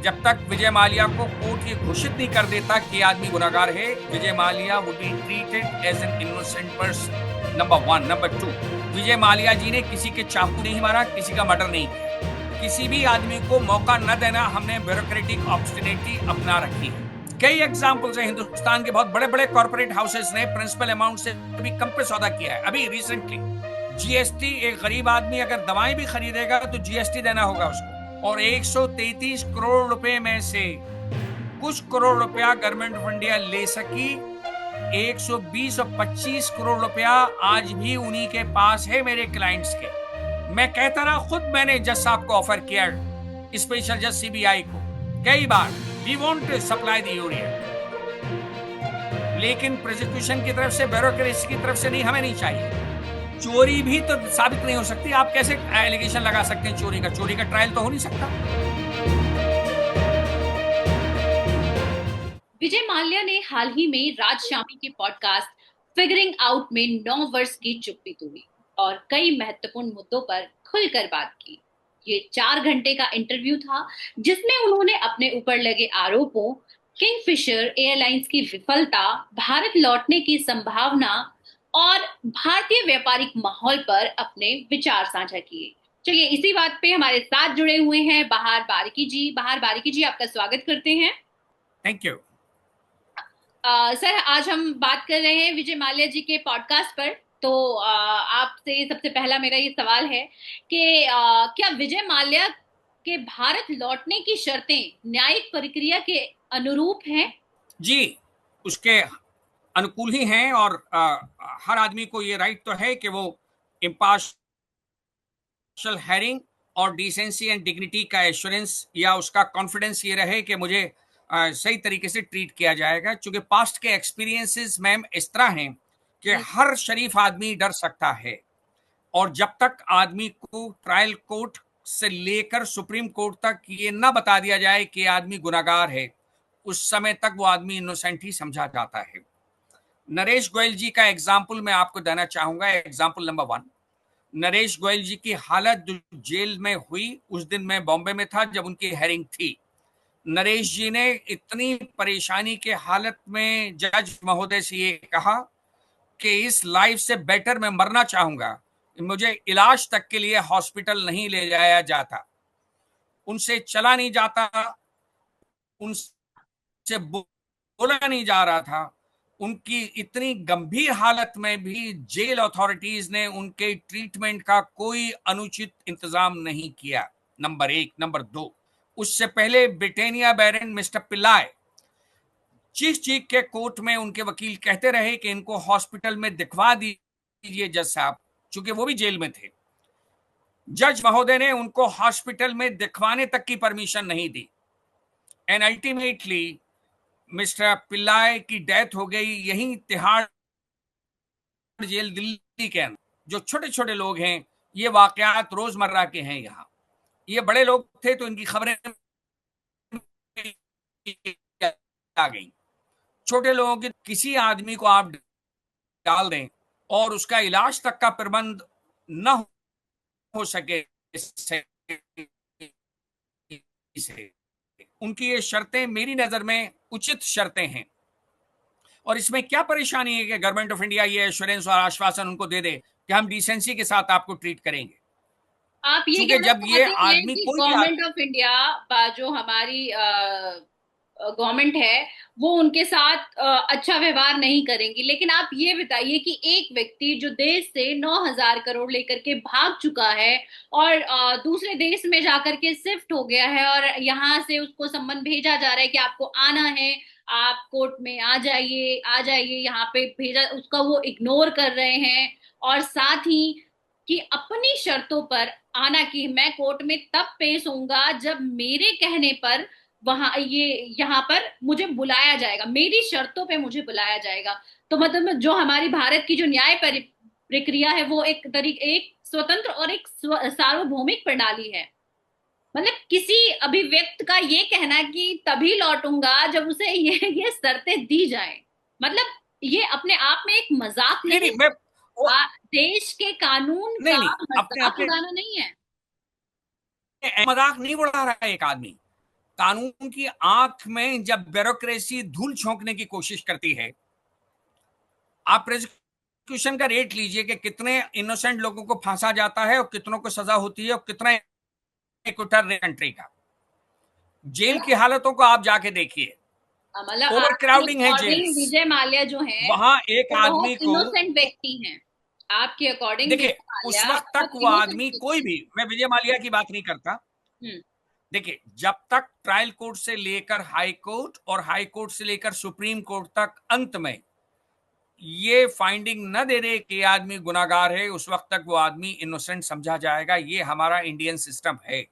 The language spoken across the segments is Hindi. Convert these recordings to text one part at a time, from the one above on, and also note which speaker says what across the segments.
Speaker 1: जब तक विजय माल्या को कोर्ट ये घोषित नहीं कर देता कि आदमी गुनहगार है, Vijay Mallya would be treated as an innocent person. Number one. Number two, Vijay Mallya ji ने किसी के चाकू नहीं मारा, किसी का मर्डर नहीं किया। किसी भी आदमी को मौका न देना हमने ब्यूरोक्रेटिक ऑब्स्टिनेटी अपना रखी है। कई एग्जाम्पल्स हैं, हिंदुस्तान के बहुत बड़े बड़े कॉर्पोरेट हाउसेस ने प्रिंसिपल अमाउंट से भी कम पे सौदा किया है। अभी रिसेंटली जीएसटी, एक गरीब आदमी अगर दवाएं भी खरीदेगा तो जीएसटी देना होगा उसको, और 133 करोड़ रुपए में से कुछ करोड़ रुपया गवर्नमेंट ऑफ इंडिया ले सकी। 120 और 25 करोड़ रुपया आज भी उन्हीं के पास है, मेरे क्लाइंट्स के। मैं कहता रहा, खुद मैंने जज साहब को ऑफर किया, स्पेशल जज सीबीआई को, कई बार, we want to supply the urea, लेकिन प्रोसिक्यूशन की तरफ से, ब्यूरोक्रेसी की तरफ से नहीं, हमें नहीं चाहिए। चोरी भी तो साबित नहीं हो सकती। आप कैसे एलिगेशन लगा सकते हैं चोरी का? चोरी का ट्रायल तो हो नहीं सकता।
Speaker 2: विजय माल्या ने हाल ही में राज शामी के पॉडकास्ट फिगरिंग आउट में 9 वर्ष की चुप्पी तोड़ी और कई महत्वपूर्ण मुद्दों पर खुलकर बात की। ये 4 घंटे का इंटरव्यू था जिसमें उन्होंने अपने ऊपर लगे आरोपों, किंगफिशर एयरलाइंस की विफलता, भारत लौटने की संभावना और भारतीय व्यापारिक माहौल पर अपने विचार साझा किए। चलिए, इसी बात पे हमारे साथ जुड़े हुए हैं बाहर बारिकी जी। बाहर बारिकी जी, आपका स्वागत करते हैं।
Speaker 1: Thank you.
Speaker 2: सर, आज हम बात कर रहे हैं विजय माल्या जी के पॉडकास्ट पर। तो आपसे सबसे पहला मेरा ये सवाल है कि क्या विजय माल्या के भारत लौटने की शर्तें न्यायिक प्रक्रिया के अनुरूप हैं?
Speaker 1: जी, उसके अनुकूल ही हैं, और हर आदमी को ये राइट तो है कि वो इम्पार्शियल हेयरिंग और डिसेंसी एंड डिग्निटी का एश्योरेंस या उसका कॉन्फिडेंस ये रहे कि मुझे सही तरीके से ट्रीट किया जाएगा। चूंकि पास्ट के एक्सपीरियंसेस मैम इस तरह हैं कि
Speaker 2: जी।
Speaker 1: हर शरीफ आदमी डर सकता है, और जब तक आदमी को ट्रायल कोर्ट से लेकर सुप्रीम कोर्ट तक ये ना बता दिया जाए कि आदमी गुनाहगार है, उस समय तक वो आदमी इनोसेंट ही समझा जाता है। नरेश गोयल जी का एग्जाम्पल मैं आपको देना चाहूंगा। Example number one, Naresh Goyal ji की हालत जो जेल में हुई, उस दिन मैं बॉम्बे में था जब उनकी हेयरिंग थी। नरेश जी ने इतनी परेशानी के हालत में जज महोदय से ये कहा कि इस लाइफ से बेटर मैं मरना चाहूंगा, मुझे इलाज तक के लिए हॉस्पिटल नहीं ले जाया जाता, उनसे चला नहीं जाता, उनसे बोला नहीं जा रहा था। उनकी इतनी गंभीर हालत में भी जेल अथॉरिटीज ने उनके ट्रीटमेंट का कोई अनुचित इंतजाम नहीं किया। नंबर एक। नंबर दो, उससे पहले ब्रिटेनिया बैरन मिस्टर पिल्लाय चीख चीख के कोर्ट में उनके वकील कहते रहे कि इनको हॉस्पिटल में दिखवा दीजिए जज साहब, चूंकि वो भी जेल में थे। जज महोदय ने उनको हॉस्पिटल में दिखवाने तक की परमिशन नहीं दी, एंड अल्टीमेटली मिस्टर पिल्लाय की डेथ हो गई यहीं तिहाड़ जेल दिल्ली के अंदर। जो छोटे छोटे लोग हैं, ये वाकयात रोजमर्रा के हैं यहाँ। ये बड़े लोग थे तो इनकी खबरें आ गई। छोटे लोगों के किसी आदमी को आप डाल दें और उसका इलाज तक का प्रबंध न हो सके, उनकी ये शर्तें मेरी नजर में उचित शर्तें हैं। और इसमें क्या परेशानी है कि गवर्नमेंट ऑफ इंडिया ये एश्योरेंस और आश्वासन उनको दे दे कि हम डिसेंसी के साथ आपको ट्रीट करेंगे।
Speaker 2: आप ये
Speaker 1: क्योंकि
Speaker 2: कहना
Speaker 1: जब ये
Speaker 2: चाहते हैं
Speaker 1: आदमी,
Speaker 2: कि
Speaker 1: कोई भी
Speaker 2: गवर्नमेंट
Speaker 1: आदमी,
Speaker 2: ऑफ इंडिया, जो हमारी गवर्नमेंट है, वो उनके साथ अच्छा व्यवहार नहीं करेंगी। लेकिन आप ये बताइए कि एक व्यक्ति जो देश से 9,000 करोड़ लेकर के भाग चुका है और दूसरे देश में जाकर के शिफ्ट हो गया है, और यहाँ से उसको सम्मन भेजा जा रहा है कि आपको आना है, आप कोर्ट में आ जाइए, आ जाइए, यहाँ पे भेजा, उसका वो इग्नोर कर रहे हैं। और साथ ही कि अपनी शर्तों पर आना, कि मैं कोर्ट में तब पेश होऊंगा जब मेरे कहने पर वहां ये यहाँ पर मुझे बुलाया जाएगा, मेरी शर्तों पे मुझे बुलाया जाएगा। तो मतलब जो हमारी भारत की जो न्याय प्रक्रिया है, वो एक स्वतंत्र और एक सार्वभौमिक प्रणाली है। मतलब किसी अभिव्यक्त का ये कहना कि तभी लौटूंगा जब उसे ये शर्तें दी जाए, मतलब ये अपने आप में एक मजाक
Speaker 1: नहीं
Speaker 2: नहीं
Speaker 1: नहीं, मैं वो,
Speaker 2: है? देश के कानून
Speaker 1: नहीं
Speaker 2: का
Speaker 1: नहीं, अपने
Speaker 2: मजाक
Speaker 1: अपने
Speaker 2: उड़ाना नहीं है।
Speaker 1: मजाक नहीं उड़ा रहा है एक आदमी। कानून की आंख में जब ब्यूरोक्रेसी धूल झोंकने की कोशिश करती है, आप प्रोसिक्यूशन का रेट लीजिए कि कितने इनोसेंट लोगों को फांसा जाता है और कितनों को सजा होती है और कितना इक्विटर कंट्री का। जेल की हालतों को आप जाके देखिए,
Speaker 2: मतलब
Speaker 1: ओवर
Speaker 2: आपके
Speaker 1: क्राउडिंग है
Speaker 2: अकॉर्डिंग
Speaker 1: जेल्स।
Speaker 2: विजय माल्या जो है
Speaker 1: वहां एक
Speaker 2: वो
Speaker 1: आदमी
Speaker 2: बहुत
Speaker 1: को,
Speaker 2: इनोसेंट व्यक्ति हैं। आपके अकॉर्डिंग
Speaker 1: देखिए,
Speaker 2: विजय
Speaker 1: उस
Speaker 2: माल्या
Speaker 1: वक्त तक
Speaker 2: बहुत
Speaker 1: वो
Speaker 2: इनोसेंट
Speaker 1: आदमी, कोई
Speaker 2: व्यक्ति
Speaker 1: भी, मैं विजय माल्या की बात नहीं करता।
Speaker 2: हैं।
Speaker 1: देखिए, जब तक ट्रायल कोर्ट से लेकर हाई कोर्ट और हाई कोर्ट से लेकर सुप्रीम कोर्ट तक अंत में ये फाइंडिंग न दे रहे कि ये आदमी गुनाहगार है, उस वक्त तक वो आदमी इनोसेंट समझा जाएगा। ये हमारा इंडियन सिस्टम है।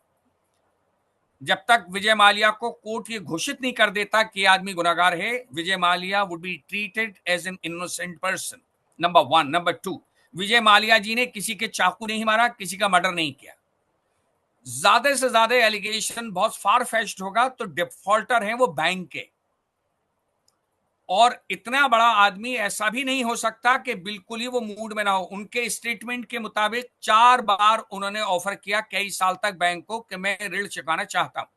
Speaker 1: जब तक विजय माल्या को कोर्ट ये घोषित नहीं कर देता कि ये आदमी गुनाहगार है, Vijay Mallya would be treated as an innocent person, number one. Number two, Vijay Mallya ji ने किसी के चाकू नहीं मारा, किसी का मर्डर नहीं किया। ज्यादा से ज्यादा एलिगेशन बहुत फार फेच्ड होगा तो डिफॉल्टर हैं वो बैंक के, और इतना बड़ा आदमी ऐसा भी नहीं हो सकता कि बिल्कुल ही वो मूड में ना हो। उनके स्टेटमेंट के मुताबिक 4 बार उन्होंने ऑफर किया कई साल तक बैंक को कि मैं ऋण चुकाना चाहता हूं,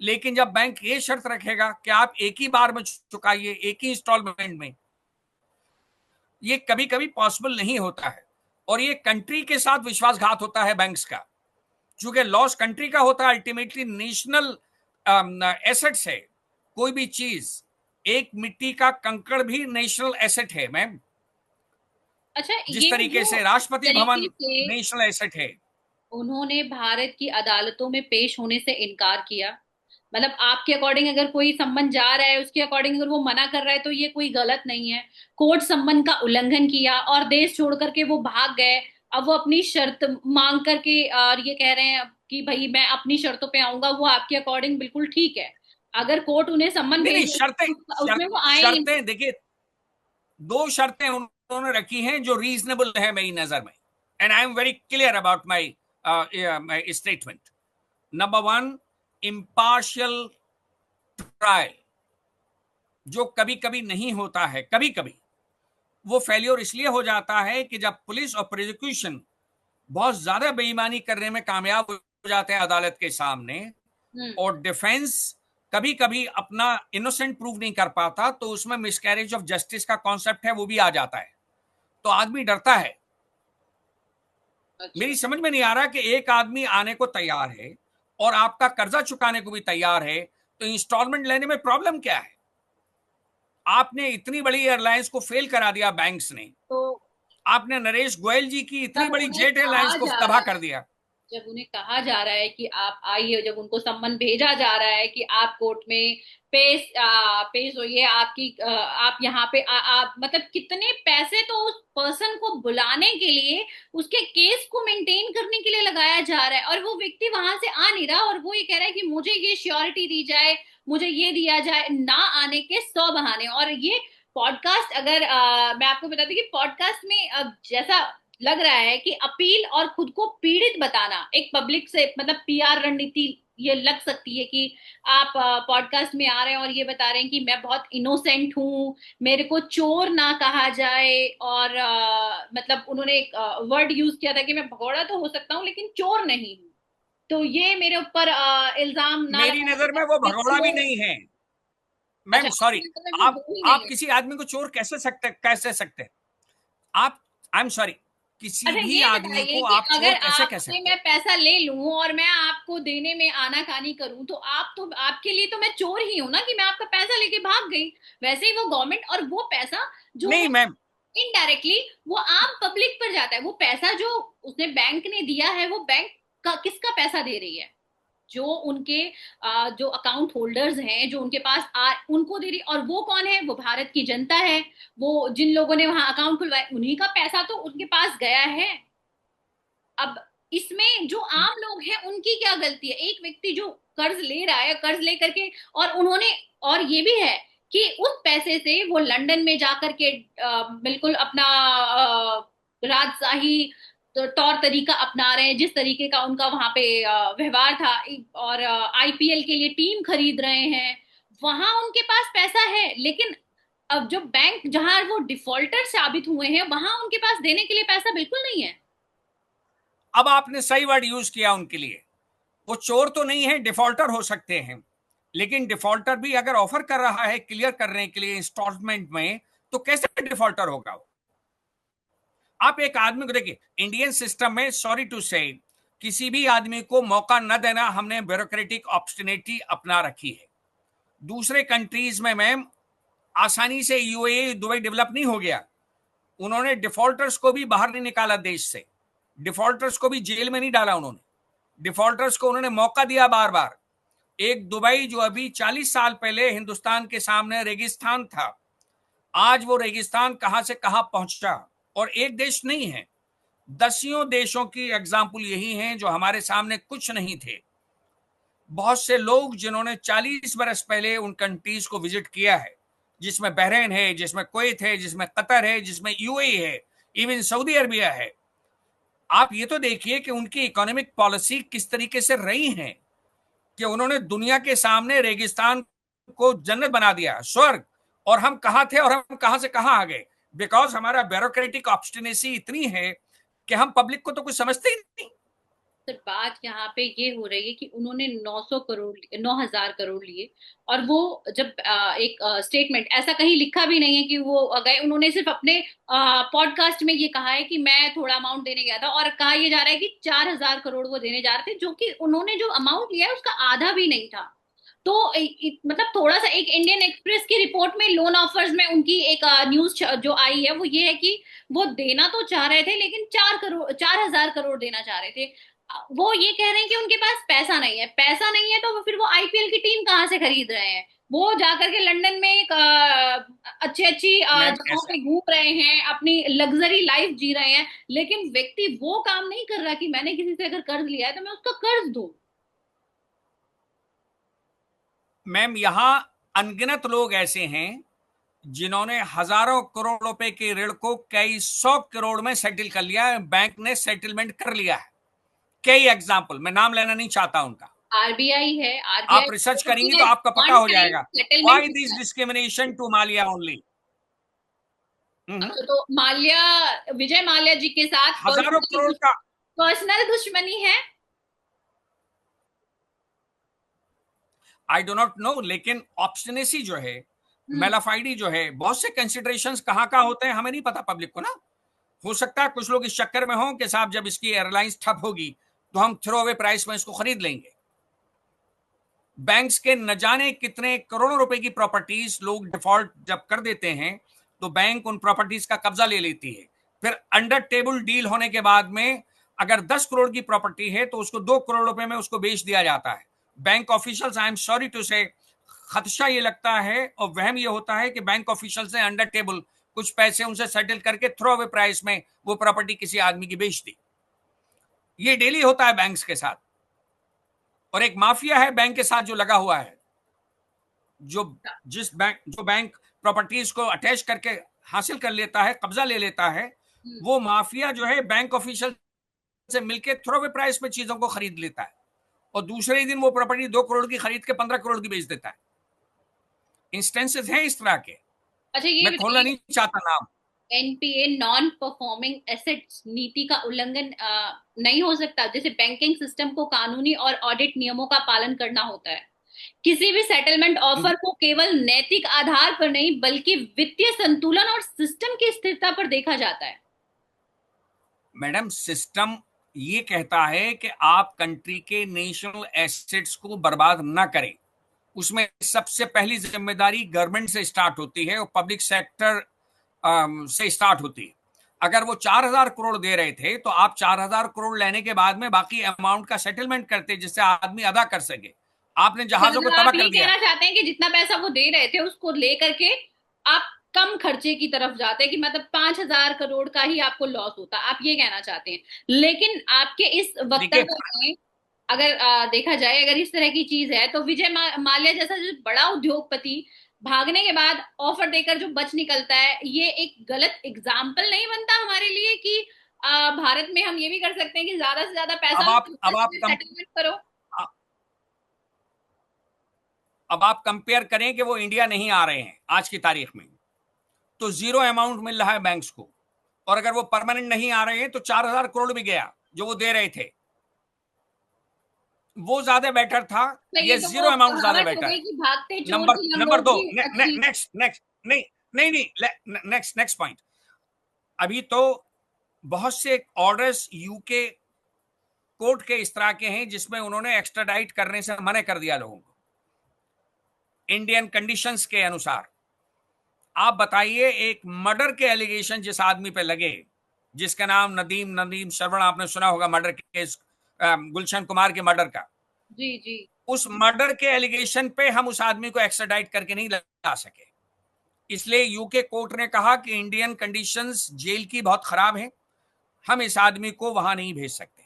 Speaker 1: लेकिन जब बैंक ये शर्त रखेगा कि आप एक ही बार में चुकाइए, एक ही इंस्टॉलमेंट में, ये कभी कभी पॉसिबल नहीं होता है। और ये कंट्री के साथ विश्वासघात होता है बैंक्स का, चूंकि लॉस कंट्री का होता है। अल्टीमेटली नेशनल एसेट्स है कोई भी चीज। एक मिट्टी का कंकड़ भी नेशनल एसेट है मैम।
Speaker 2: अच्छा,
Speaker 1: जिस
Speaker 2: ये
Speaker 1: तरीके
Speaker 2: जो
Speaker 1: से राष्ट्रपति
Speaker 2: तरीके
Speaker 1: भवन
Speaker 2: से
Speaker 1: नेशनल एसेट है।
Speaker 2: उन्होंने भारत की अदालतों में पेश होने से इनकार किया, मतलब आपके अकॉर्डिंग अगर कोई सम्मन जा रहा है उसके अकॉर्डिंग अगर वो मना कर रहा है तो ये कोई गलत नहीं है। कोर्ट सम्मन का उल्लंघन किया और देश छोड़ करके वो भाग गए। अब वो अपनी शर्त मांग करके और ये कह रहे हैं कि भाई मैं अपनी शर्तों पे आऊंगा, वो आपके अकॉर्डिंग बिल्कुल ठीक है। अगर कोर्ट उन्हें सम्मन
Speaker 1: नहीं नहीं,
Speaker 2: भेजे
Speaker 1: शर्तें,
Speaker 2: उसमें वो आए ही नहीं।
Speaker 1: शर्तें देखिए, 2 शर्तें उन्होंने रखी हैं जो रीजनेबल है मेरी नजर में, and I am very clear about my my statement. Number one, impartial trial, जो कभी कभी नहीं होता है। कभी कभी वो फेल्योर इसलिए हो जाता है कि जब पुलिस और प्रोसिक्यूशन बहुत ज्यादा बेईमानी करने में कामयाब हो जाते हैं अदालत के सामने,
Speaker 2: हम्म।
Speaker 1: और डिफेंस कभी कभी अपना इनोसेंट प्रूव नहीं कर पाता, तो उसमें मिसकैरेज ऑफ जस्टिस का कॉन्सेप्ट है वो भी आ जाता है, तो आदमी डरता है।
Speaker 2: अच्छा।
Speaker 1: मेरी समझ में नहीं आ रहा कि एक आदमी आने को तैयार है और आपका कर्जा चुकाने को भी तैयार है, तो इंस्टॉलमेंट लेने में प्रॉब्लम क्या है? आपने इतनी बड़ी एयरलाइंस को फेल करा दिया बैंक्स ने।
Speaker 2: तो
Speaker 1: आपने नरेश गोयल जी की इतनी
Speaker 2: तब
Speaker 1: बड़ी
Speaker 2: उन्हें
Speaker 1: जेट
Speaker 2: कहा
Speaker 1: एयरलाइंस को
Speaker 2: जा
Speaker 1: तबाह
Speaker 2: रहा
Speaker 1: कर
Speaker 2: है,
Speaker 1: दिया।
Speaker 2: जब उन्हें कहा जा रहा है कि आप आइए, जब उनको सम्मन भेजा जा रहा है कि आप कोर्ट में पेश होइए, आप यहाँ पे आप मतलब कितने पैसे तो उस पर्सन को बुलाने के लिए, उसके केस को मेंटेन करने के लिए लगाया जा रहा है, और वो व्यक्ति वहां से आ नहीं रहा और वो ये कह रहा है कि मुझे ये श्योरिटी दी जाए, मुझे ये दिया जाए, ना आने के 100 बहाने। और ये पॉडकास्ट अगर मैं आपको बता दूं कि पॉडकास्ट में जैसा लग रहा है कि अपील और खुद को पीड़ित बताना एक पब्लिक से, मतलब पीआर रणनीति ये लग सकती है कि आप पॉडकास्ट में आ रहे हैं और ये बता रहे हैं कि मैं बहुत इनोसेंट हूँ, मेरे को चोर ना कहा जाए, और मतलब उन्होंने एक वर्ड यूज किया था कि मैं भगोड़ा तो हो सकता हूँ लेकिन चोर नहीं हूँ, तो ये मेरे ऊपर इल्जाम ना
Speaker 1: मेरी
Speaker 2: लगाया
Speaker 1: नजर में
Speaker 2: जाए,
Speaker 1: वो
Speaker 2: नहीं तो
Speaker 1: भगोड़ा भी
Speaker 2: वो।
Speaker 1: नहीं है
Speaker 2: अच्छा,
Speaker 1: मैम, सॉरी।
Speaker 2: आपके मतलब वो
Speaker 1: आप
Speaker 2: वो ही
Speaker 1: आप
Speaker 2: नहीं है।
Speaker 1: किसी आदमी को चोर कैसे सकते आप? आई एम सॉरी, किसी
Speaker 2: अच्छा,
Speaker 1: भी
Speaker 2: ये
Speaker 1: आदमी
Speaker 2: बताइए
Speaker 1: को
Speaker 2: कि
Speaker 1: आप
Speaker 2: अगर
Speaker 1: चोर कैसे कह
Speaker 2: आपसे
Speaker 1: सकते
Speaker 2: मैं
Speaker 1: हैं?
Speaker 2: पैसा ले लूं और मैं आपको देने में आनाकानी करूं तो आप तो, आपके लिए तो मैं चोर ही हूं ना कि मैं आपका पैसा लेके भाग गई। वैसे ही वो गवर्नमेंट, और वो पैसा जो
Speaker 1: नहीं
Speaker 2: है
Speaker 1: मैम,
Speaker 2: इनडायरेक्टली वो आम पब्लिक पर जाता है। वो पैसा जो उसने बैंक ने दिया है वो बैंक का किसका पैसा दे रही है? जो उनके जो अकाउंट होल्डर्स हैं, जो उनके पास उनको दे रही, और वो कौन है? वो भारत की जनता है। वो जिन लोगों ने वहां अकाउंट खुलवाए उन्हीं का पैसा तो उनके पास गया है। अब इसमें जो आम लोग हैं उनकी क्या गलती है? एक व्यक्ति जो कर्ज ले रहा है, कर्ज लेकर के, और उन्होंने, और ये भी है कि उस पैसे से वो लंदन में जाकर के बिल्कुल अपना राजशाही तौर तरीका अपना रहे हैं, जिस तरीके का उनका वहां पे व्यवहार था, और आईपीएल के लिए टीम खरीद रहे हैं। वहां उनके पास पैसा है, लेकिन अब जो बैंक जहां वो डिफॉल्टर साबित हुए हैं वहां उनके पास देने के लिए पैसा बिल्कुल नहीं है।
Speaker 1: अब आपने सही वर्ड यूज किया उनके लिए। वो चोर तो नहीं है, डिफॉल्टर हो सकते हैं, लेकिन डिफॉल्टर भी अगर ऑफर कर रहा है क्लियर करने के लिए इंस्टॉलमेंट में, तो कैसे डिफॉल्टर होगा वो? आप एक आदमी को देखिए, इंडियन सिस्टम में सॉरी टू से किसी भी आदमी को मौका न देना, हमने ब्यूरोक्रेटिक ऑब्स्टिनेटी अपना रखी है। दूसरे कंट्रीज में मैम आसानी से यूएई दुबई डेवलप नहीं हो गया। उन्होंने डिफॉल्टर्स को भी बाहर नहीं निकाला देश से, डिफॉल्टर्स को भी जेल में नहीं डाला उन्होंने, डिफॉल्टर्स को उन्होंने मौका दिया बार बार। एक दुबई जो अभी 40 साल पहले हिंदुस्तान के सामने रेगिस्तान था, आज वो रेगिस्तान कहां से कहां पहुंचा। और एक देश नहीं है, दसियों देशों की एग्जाम्पल यही हैं जो हमारे सामने कुछ नहीं थे। बहुत से लोग जिन्होंने 40 बरस पहले उन कंट्रीज को विजिट किया है, जिसमें बहरीन है, जिसमें कुवैत है, जिसमें कतर है, जिसमें यूएई है, इवन सऊदी अरबिया है। आप ये तो देखिए कि उनकी इकोनॉमिक पॉलिसी किस तरीके से रही है कि उन्होंने दुनिया के सामने रेगिस्तान को जन्नत बना दिया, स्वर्ग। और हम कहां थे और हम कहां से कहां आ गए? बिकॉज हमारा ब्यूरोक्रेटिक ऑब्स्टिनेसी इतनी है कि हम पब्लिक को तो कुछ समझते ही नहीं।
Speaker 2: सर बात यहाँ पे ये हो रही है कि उन्होंने 9,000 करोड़ लिए, और वो जब एक स्टेटमेंट ऐसा कहीं लिखा भी नहीं है कि वो गए, उन्होंने सिर्फ अपने पॉडकास्ट में ये कहा है कि मैं थोड़ा अमाउंट देने गया था, और कहा ये जा रहा है कि 4,000 करोड़ वो देने जा रहे थे, जो कि उन्होंने जो अमाउंट लिया है उसका आधा भी नहीं था। तो मतलब थोड़ा सा एक इंडियन एक्सप्रेस की रिपोर्ट में लोन ऑफर्स में उनकी एक न्यूज जो आई है वो ये है कि वो देना तो चाह रहे थे, लेकिन 4,000 करोड़ देना चाह रहे थे। वो ये कह रहे हैं कि उनके पास पैसा नहीं है, पैसा नहीं है, तो फिर वो आईपीएल की टीम कहाँ से खरीद रहे हैं? वो जाकर के लंदन में एक अच्छी अच्छी
Speaker 1: मैम
Speaker 2: जगहों
Speaker 1: ऐसा,
Speaker 2: पे घूम रहे हैं, अपनी लग्जरी लाइफ जी रहे हैं, लेकिन व्यक्ति वो काम नहीं कर रहा कि मैंने किसी से अगर कर्ज लिया है तो मैं उसका कर्ज दूं।
Speaker 1: मैम यहां अनगिनत लोग ऐसे हैं जिन्होंने हजारों करोड़ रुपए के ऋण को कई सौ करोड़ में सेटल कर लिया है, बैंक ने सेटलमेंट कर लिया है। कई एग्जाम्पल, मैं नाम लेना नहीं चाहता उनका,
Speaker 2: आरबीआई है,
Speaker 1: आप
Speaker 2: आरबीआई
Speaker 1: रिसर्च करेंगी तो आपका पक्का
Speaker 2: वन
Speaker 1: हो
Speaker 2: टाइम
Speaker 1: जाएगा।
Speaker 2: Settlement.
Speaker 1: Why this discrimination to Mallya only?
Speaker 2: अच्छा, तो माल्या, विजय माल्या जी के साथ
Speaker 1: हजारों करोड़ का।
Speaker 2: पर्सनल दुश्मनी है?
Speaker 1: आई डो नॉट नो, लेकिन ऑब्स्टिनेसी जो है,
Speaker 2: हम्म।
Speaker 1: मेलाफाइडी जो है, बहुत से कंसिडरेशंस कहाँ कहाँ होते हैं हमें नहीं पता पब्लिक को ना। हो सकता है कुछ लोग इस चक्कर में हों कि साहब जब इसकी एयरलाइंस ठप होगी तो हम थ्रो अवे प्राइस में इसको खरीद लेंगे। बैंक्स के न जाने कितने करोड़ों रुपए की प्रॉपर्टीज लोग डिफॉल्ट जब कर देते हैं तो बैंक उन प्रॉपर्टीज का कब्जा ले लेती है। फिर अंडर टेबल डील होने के बाद में अगर 10 करोड़ की प्रॉपर्टी है तो उसको 2 करोड़ रुपए में उसको बेच दिया जाता है। Bank officials, I am sorry to say, खदशा ये लगता है और वहम ये होता है कि बैंक ऑफिशियल्स ने अंडर टेबल कुछ पैसे उनसे सेटल करके थ्रो अवे प्राइस में वो प्रॉपर्टी किसी आदमी की बेच दी। ये डेली होता है बैंक्स के साथ। और एक माफिया है बैंक के साथ जो लगा हुआ है, जो जो बैंक प्रॉपर्टीज को अटैच करके हासिल कर लेता है, कब्जा ले लेता है,
Speaker 2: हम्म।
Speaker 1: वो माफिया जो है बैंक ऑफिशियल से मिलकर थ्रो प्राइस पे चीजों को खरीद लेता है और दूसरे ही दिन वो प्रॉपर्टी 2 करोड़ की खरीद के 15 करोड़ की बेच देता है। इंस्टेंसेस हैं इस तरह के,
Speaker 2: अच्छा, ये
Speaker 1: मैं खोलना नहीं चाहता नाम।
Speaker 2: एनपीए नॉन परफॉर्मिंग एसेट्स नीति का उल्लंघन नहीं हो सकता? जैसे बैंकिंग सिस्टम को कानूनी और ऑडिट नियमों का पालन करना होता है। किसी भी सेटलमेंट ऑफर को केवल नैतिक आधार पर नहीं बल्कि वित्तीय संतुलन और सिस्टम की स्थिरता पर देखा जाता है।
Speaker 1: मैडम सिस्टम ये कहता है कि आप कंट्री के नेशनल एसेट्स को बर्बाद ना करें। उसमें सबसे पहली जिम्मेदारी गवर्नमेंट से स्टार्ट होती है और पब्लिक सेक्टर से स्टार्ट होती है। अगर वो 4,000 करोड़ दे रहे थे तो आप 4,000 करोड़ लेने के बाद में बाकी अमाउंट का सेटलमेंट करते जिससे आदमी अदा कर सके। आपने जहाजों को
Speaker 2: मतलब
Speaker 1: तबाह
Speaker 2: आप ये
Speaker 1: कर दिया।
Speaker 2: कहना चाहते हैं कि जितना पैसा वो दे रहे थे उसको लेकर के आप कम खर्चे की तरफ जाते हैं, कि मतलब 5,000 करोड़ का ही आपको लॉस होता, आप ये कहना चाहते हैं? लेकिन आपके इस
Speaker 1: देखिए,
Speaker 2: वक्तव्य में अगर देखा जाए, अगर इस तरह की चीज है, तो विजय माल्या जैसा जो बड़ा उद्योगपति भागने के बाद ऑफर देकर जो बच निकलता है, ये एक गलत एग्जाम्पल नहीं बनता हमारे लिए कि भारत में हम ये भी कर सकते हैं कि ज्यादा से ज्यादा पैसा
Speaker 1: अब आप
Speaker 2: सेटलमेंट करो?
Speaker 1: अब आप कंपेयर करें कि वो इंडिया नहीं आ रहे हैं आज की तारीख में, तो जीरो अमाउंट मिल रहा है बैंक्स को। और अगर वो परमानेंट नहीं आ रहे हैं तो 4,000 करोड़ भी गया जो वो दे रहे थे। वो ज्यादा बेटर था,
Speaker 2: तो ये
Speaker 1: ये
Speaker 2: तो
Speaker 1: जीरो
Speaker 2: वो
Speaker 1: अमाउंट ज्यादा
Speaker 2: कहावत हो
Speaker 1: बेटर
Speaker 2: गई
Speaker 1: है।
Speaker 2: कि भागते चोर
Speaker 1: नंबर
Speaker 2: की
Speaker 1: नंबर दो,
Speaker 2: लंगोटी अच्छी।
Speaker 1: नेक्स्ट नेक्स्ट नहीं नहीं नहीं, नेक्स्ट नेक्स्ट पॉइंट। अभी तो बहुत से ऑर्डर्स यूके कोर्ट के इस तरह के हैं जिसमें उन्होंने एक्स्ट्राडाइट करने से मना कर दिया लोगों को, इंडियन कंडीशंस के अनुसार। आप बताइए, एक मर्डर के एलिगेशन जिस आदमी पे लगे, जिसका नाम नदीम नदीम श्रवण, आपने सुना होगा मर्डर केस, गुलशन कुमार के मर्डर का,
Speaker 2: जी जी।
Speaker 1: उस मर्डर के एलिगेशन पे हम उस आदमी को एक्स्ट्राडाइट करके नहीं ला सके। इसलिए यूके कोर्ट ने कहा कि इंडियन कंडीशंस जेल की बहुत खराब है, हम इस आदमी को वहां नहीं भेज सकते।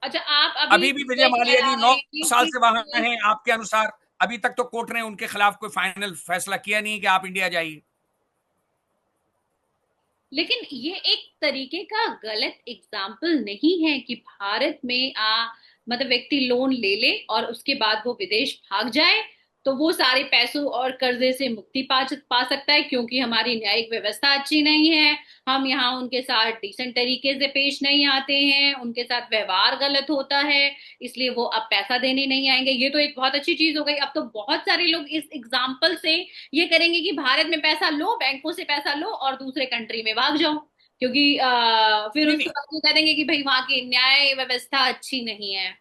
Speaker 2: अच्छा, आप अभी
Speaker 1: अभी भी विजय
Speaker 2: ये कह
Speaker 1: माल्या
Speaker 2: रहा
Speaker 1: जी
Speaker 2: है
Speaker 1: 9 साल से वहां
Speaker 2: कि
Speaker 1: हैं, आपके अनुसार अभी तक तो कोर्ट ने उनके खिलाफ कोई फाइनल फैसला किया नहीं कि आप इंडिया जाइए।
Speaker 2: लेकिन ये एक तरीके का गलत एग्जाम्पल नहीं है कि भारत में मतलब व्यक्ति लोन ले ले और उसके बाद वो विदेश भाग जाए तो वो सारे पैसों और कर्जे से मुक्ति पा सकता है, क्योंकि हमारी न्यायिक व्यवस्था अच्छी नहीं है। हम यहाँ उनके साथ डिसेंट तरीके से पेश नहीं आते हैं, उनके साथ व्यवहार गलत होता है, इसलिए वो अब पैसा देने नहीं आएंगे। ये तो एक बहुत अच्छी चीज हो गई। अब तो बहुत सारे लोग इस एग्जाम्पल से ये करेंगे कि भारत में पैसा लो, बैंकों से पैसा लो और दूसरे कंट्री में भाग जाओ, क्योंकि फिर
Speaker 1: नहीं
Speaker 2: उसके
Speaker 1: नहीं,
Speaker 2: बाद वो कह देंगे कि भाई वहां की न्याय व्यवस्था अच्छी नहीं है।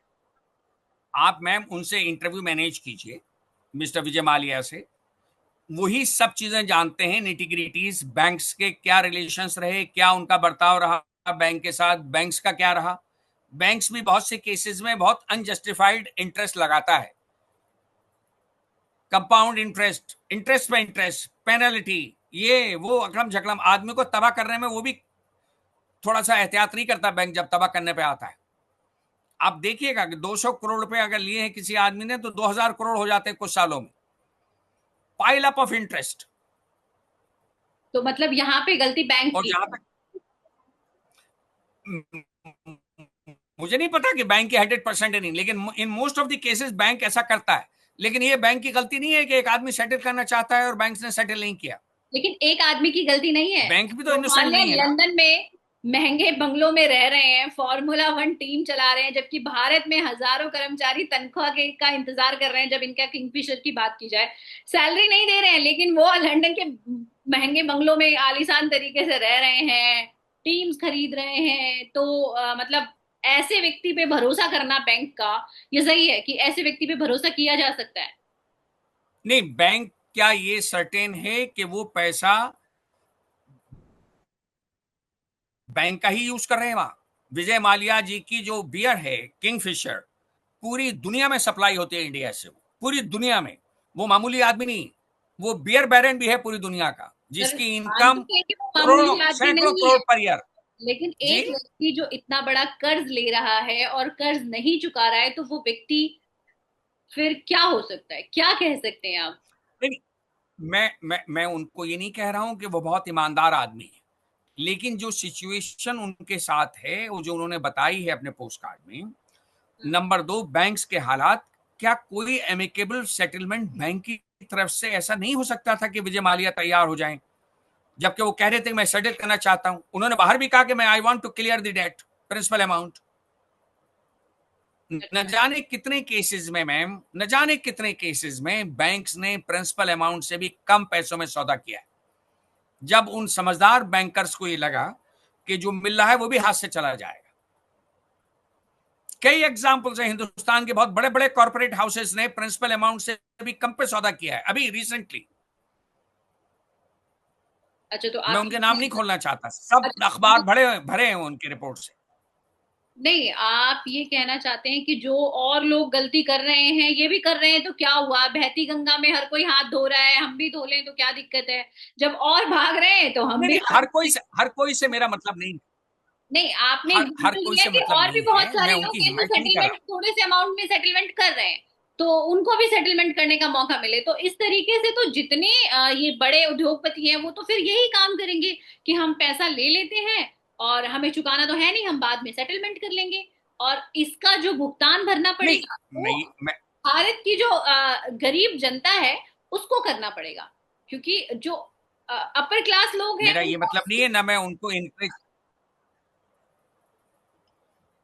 Speaker 1: आप मैम उनसे इंटरव्यू मैनेज कीजिए, मिस्टर विजय माल्या से। वही सब चीजें जानते हैं, निटिग्रिटीज, बैंक्स के क्या रिलेशंस रहे, क्या उनका बर्ताव रहा बैंक के साथ, बैंक्स का क्या रहा। बैंक्स भी बहुत से केसेस में बहुत अनजस्टिफाइड इंटरेस्ट लगाता है, कंपाउंड इंटरेस्ट, इंटरेस्ट पे इंटरेस्ट, पेनल्टी, ये वो अकड़म झकड़म, आदमी को तबाह करने में वो भी थोड़ा सा एहतियात नहीं करता बैंक जब तबाह करने पे आता है। आप देखिएगा कि 200 करोड़ रुपए अगर लिए हैं किसी आदमी ने तो 2000 करोड़ हो जाते हैं कुछ सालों में, पाइल अप ऑफ इंटरेस्ट।
Speaker 2: तो मतलब यहाँ पे गलती बैंक
Speaker 1: और
Speaker 2: की
Speaker 1: जहां
Speaker 2: है।
Speaker 1: तक मुझे नहीं पता कि बैंक की 100% है नहीं, लेकिन in most of the cases bank ऐसा करता है। लेकिन ये बैंक की गलती नहीं है कि एक आदमी सेटल करना चाहता है और बैंक ने सेटल नहीं किया।
Speaker 2: लेकिन एक आदमी की गलती नहीं है।
Speaker 1: बैंक भी तो
Speaker 2: वो मान
Speaker 1: इनोसेंट
Speaker 2: ले
Speaker 1: नहीं है ना।
Speaker 2: लंदन में महंगे बंगलों में रह रहे हैं, फॉर्मूला 1 टीम चला रहे हैं, जबकि भारत में हजारों कर्मचारी तनख्वाह के का इंतजार कर रहे हैं। जब इनका किंगफिशर की बात की जाए, सैलरी नहीं दे रहे हैं, लेकिन वो लंदन के महंगे बंगलों में आलीशान तरीके से रह रहे हैं, टीम्स खरीद रहे हैं। तो मतलब ऐसे व्यक्ति पे भरोसा करना बैंक का, ये सही है कि ऐसे व्यक्ति पे भरोसा किया जा सकता है?
Speaker 1: नहीं, बैंक क्या ये सर्टेन है कि वो पैसा बैंक का ही यूज कर रहे हैं वहां? विजय माल्या जी की जो बियर है किंगफिशर, पूरी दुनिया में सप्लाई होती है इंडिया से, पूरी दुनिया में। वो मामूली आदमी नहीं, वो बियर बैरन भी है पूरी दुनिया का,
Speaker 2: सर
Speaker 1: जिसकी
Speaker 2: मान तो
Speaker 1: इनकम
Speaker 2: कहें कि वो
Speaker 1: करोड़ों
Speaker 2: मामूली आदमी
Speaker 1: सैकड़ों
Speaker 2: नहीं
Speaker 1: करोड़
Speaker 2: है,
Speaker 1: पर ईयर।
Speaker 2: लेकिन
Speaker 1: जी
Speaker 2: एक व्यक्ति जो इतना बड़ा कर्ज ले रहा है और कर्ज नहीं चुका रहा है, तो वो व्यक्ति फिर क्या हो सकता है, क्या कह सकते हैं आप?
Speaker 1: नहीं, मैं उनको ये नहीं कह रहा हूं कि वो बहुत ईमानदार आदमी है, लेकिन जो सिचुएशन उनके साथ है, वो जो उन्होंने बताई है अपने पोस्ट कार्ड में। नंबर दो, बैंक्स के हालात, क्या कोई एमिकेबल सेटलमेंट बैंक की तरफ से ऐसा नहीं हो सकता था कि विजय माल्या तैयार हो जाएं? जबकि वो कह रहे थे कि मैं सेटल करना चाहता हूं, उन्होंने बाहर भी कहा कि मैं I want to clear the debt, principal amount. न
Speaker 2: अच्छा।
Speaker 1: जाने कितने केसेस में मैम, न जाने कितने केसेस में बैंक्स ने प्रिंसिपल अमाउंट से भी कम पैसों में सौदा किया है, जब उन समझदार बैंकर्स को ये लगा कि जो मिल रहा है वो भी हाथ से चला जाएगा। कई एग्जाम्पल्स हैं, हिंदुस्तान के बहुत बड़े बड़े कॉर्पोरेट हाउसेस ने प्रिंसिपल अमाउंट से भी कम पे सौदा किया है अभी रिसेंटली।
Speaker 2: अच्छा, तो
Speaker 1: मैं
Speaker 2: आप
Speaker 1: उनके नाम नहीं
Speaker 2: अच्छा,
Speaker 1: खोलना चाहता, सब अखबार भरे भरे हैं उनके रिपोर्ट से।
Speaker 2: नहीं, आप ये कहना चाहते हैं कि जो और लोग गलती कर रहे हैं ये भी कर रहे हैं, तो क्या हुआ? बहती गंगा में हर कोई हाथ धो रहा है, हम भी धो लें तो क्या दिक्कत है? जब और भाग रहे हैं तो हम
Speaker 1: नहीं
Speaker 2: भी
Speaker 1: नहीं,
Speaker 2: हाथ
Speaker 1: हर कोई से मेरा मतलब नहीं,
Speaker 2: नहीं, आपने
Speaker 1: हर
Speaker 2: एग्जाम्पल
Speaker 1: कोई
Speaker 2: दिया
Speaker 1: से
Speaker 2: कि
Speaker 1: मतलब
Speaker 2: और भी
Speaker 1: नहीं
Speaker 2: बहुत
Speaker 1: है, मैं
Speaker 2: सारे लोग
Speaker 1: उनकी
Speaker 2: हैं जो
Speaker 1: हिमायत नहीं कर
Speaker 2: सेटलमेंट
Speaker 1: रहा।
Speaker 2: थोड़े से अमाउंट में सेटलमेंट कर रहे हैं, तो उनको भी सेटलमेंट करने का मौका मिले। तो इस तरीके से तो जितने ये बड़े उद्योगपति हैं वो तो फिर यही काम करेंगे कि हम पैसा ले लेते हैं और हमें चुकाना तो है नहीं, हम बाद में सेटलमेंट कर लेंगे, और इसका जो भुगतान भरना
Speaker 1: नहीं,
Speaker 2: पड़ेगा वो
Speaker 1: मैं
Speaker 2: भारत की जो गरीब जनता है उसको करना पड़ेगा, क्योंकि जो अपर क्लास लोग हैं
Speaker 1: मेरा ये
Speaker 2: उनको
Speaker 1: मतलब नहीं है, ना मैं उनको इनकरेज,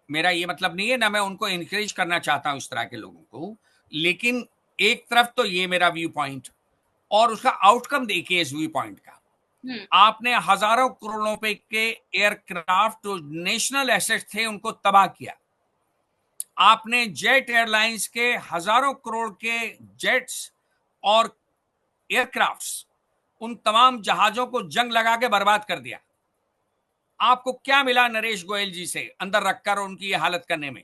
Speaker 1: मेरा ये मतलब नहीं है, ना मैं उनको इनकरेज करना चाहता हूं इस तरह के लोगों को, लेकिन एक तरफ तो ये मेरा व्यू पॉइंट, और उसका आउटकम देखिए इस व्यू पॉइंट का।
Speaker 2: हम्म।
Speaker 1: आपने हजारों करोड़ों रुपए के एयरक्राफ्ट जो नेशनल एसेट थे उनको तबाह किया। आपने जेट एयरलाइंस के हजारों करोड़ के जेट्स और एयरक्राफ्ट्स, उन तमाम जहाजों को जंग लगा के बर्बाद कर दिया। आपको क्या मिला नरेश गोयल जी से अंदर रखकर उनकी ये हालत करने में?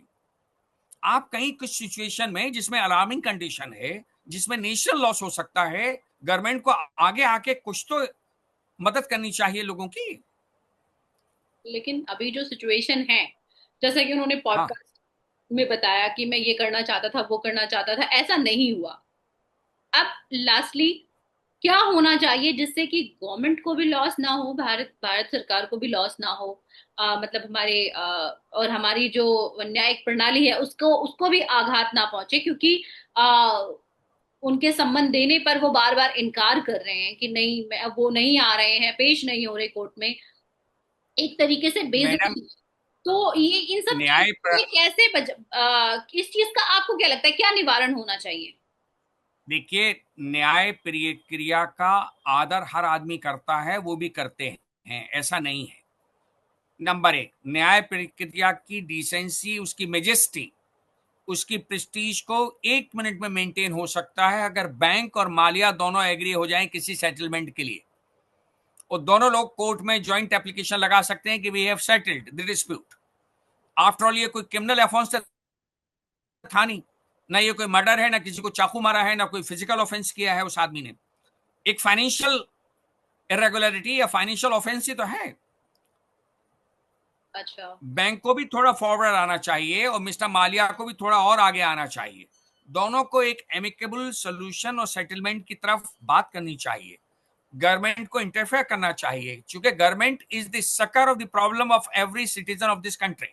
Speaker 1: आप कहीं कुछ सिचुएशन में जिसमें अलार्मिंग कंडीशन है, जिसमें नेशनल लॉस हो सकता है, गवर्नमेंट को आगे आके कुछ तो मदद करनी चाहिए लोगों की।
Speaker 2: लेकिन अभी जो सिचुएशन है, जैसा कि उन्होंने
Speaker 1: हाँ,
Speaker 2: पॉडकास्ट में बताया कि मैं ये करना चाहता था, वो करना चाहता था, ऐसा नहीं हुआ। अब लास्टली क्या होना चाहिए जिससे कि गवर्नमेंट को भी लॉस ना हो, भारत भारत सरकार को भी लॉस ना हो, मतलब हमारे और हमारी जो न्यायिक प्रणाली है उसको उसको भी आघात ना पहुंचे, क्योंकि उनके सम्मन देने पर वो बार बार इनकार कर रहे हैं कि नहीं, वो नहीं आ रहे हैं, पेश नहीं हो रहे कोर्ट में, एक तरीके से
Speaker 1: मैडम,
Speaker 2: बेइज्जती। तो ये इन सब
Speaker 1: न्याय
Speaker 2: चीजों से कैसे इस चीज का आपको क्या लगता है, क्या निवारण होना चाहिए?
Speaker 1: देखिए, न्याय प्रक्रिया का आदर हर आदमी करता है, वो भी करते हैं, ऐसा नहीं है। नंबर एक, न्याय प्रक्रिया की डिसेंसी, उसकी मेजेस्टी, उसकी प्रेस्टीज को 1 मिनट में मेंटेन हो सकता है अगर बैंक और मालिया दोनों एग्री हो जाएं किसी सेटलमेंट के लिए, और दोनों लोग कोर्ट में ज्वाइंट एप्लीकेशन लगा सकते हैं कि we have settled the dispute. After all ये कोई क्रिमिनल अफेंस था नहीं, ना ये कोई मर्डर है, ना किसी को चाकू मारा है, ना कोई फिजिकल ऑफेंस किया है उस आदमी ने। एक फाइनेंशियल इरेगुलरिटी या फाइनेंशियल ऑफेंस ही तो है।
Speaker 2: अच्छा।
Speaker 1: बैंक को भी थोड़ा फॉरवर्ड आना चाहिए और मिस्टर मालिया को भी थोड़ा और आगे आना चाहिए। दोनों को एक एमिकेबल सोल्यूशन और सेटलमेंट की तरफ बात करनी चाहिए। गवर्नमेंट को इंटरफेयर करना चाहिए, क्योंकि government is the sucker of the problem of every citizen of this country.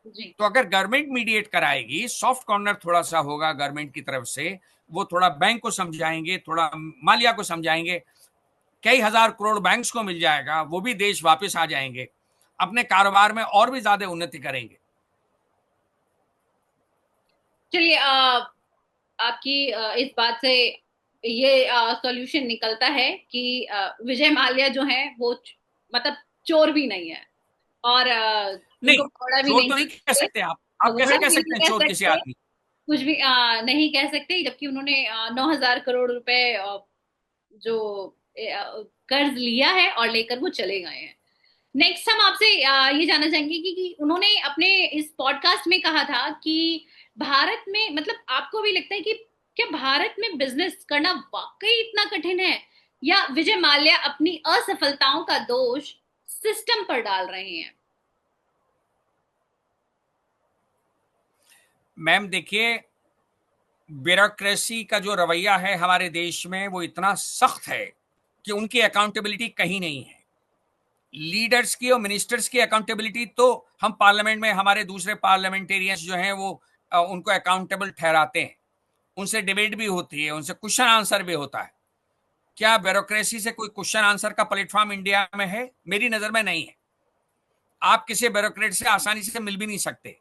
Speaker 2: जी।
Speaker 1: तो अगर गवर्नमेंट मीडिएट कराएगी, सॉफ्ट कॉर्नर थोड़ा सा होगा गवर्नमेंट की तरफ से, वो थोड़ा बैंक को समझाएंगे, थोड़ा मालिया को समझाएंगे, कई हजार करोड़ बैंक्स को मिल जाएगा, वो भी देश वापस आ जाएंगे, अपने कारोबार में और भी ज्यादा उन्नति करेंगे।
Speaker 2: चलिए, आपकी इस बात से ये सॉल्यूशन निकलता है कि विजय माल्या जो है वो मतलब चोर भी नहीं है, और
Speaker 1: नहीं,
Speaker 2: उनको भगोड़ा भी
Speaker 1: चोर
Speaker 2: नहीं
Speaker 1: तो नहीं
Speaker 2: कह
Speaker 1: कह
Speaker 2: सकते,
Speaker 1: सकते आप कैसे
Speaker 2: भगोड़ा
Speaker 1: कह
Speaker 2: भी
Speaker 1: सकते
Speaker 2: नहीं
Speaker 1: हैं
Speaker 2: कह
Speaker 1: चोर किसी
Speaker 2: सकते,
Speaker 1: आदमी?
Speaker 2: कुछ भी नहीं कह सकते, जबकि उन्होंने 9,000 करोड़ रुपए जो कर्ज लिया है और लेकर वो चले गए हैं। नेक्स्ट हम आपसे ये जानना चाहेंगे कि उन्होंने अपने इस पॉडकास्ट में कहा था कि भारत में, मतलब आपको भी लगता है कि क्या भारत में बिजनेस करना वाकई इतना कठिन है, या विजय माल्या अपनी असफलताओं का दोष सिस्टम पर डाल रहे हैं?
Speaker 1: मैम देखिए, ब्यूरोक्रेसी का जो रवैया है हमारे देश में वो इतना सख्त है कि उनकी अकाउंटेबिलिटी कहीं नहीं है। लीडर्स की और मिनिस्टर्स की अकाउंटेबिलिटी तो हम पार्लियामेंट में हमारे दूसरे पार्लियामेंटेरियंस जो हैं वो उनको अकाउंटेबल ठहराते हैं, उनसे डिबेट भी होती है, उनसे क्वेश्चन आंसर भी होता है। क्या ब्यूरोक्रेसी से कोई क्वेश्चन आंसर का प्लेटफॉर्म इंडिया में है? मेरी नजर में नहीं है। आप किसी ब्यूरोक्रेट से आसानी से मिल भी नहीं सकते।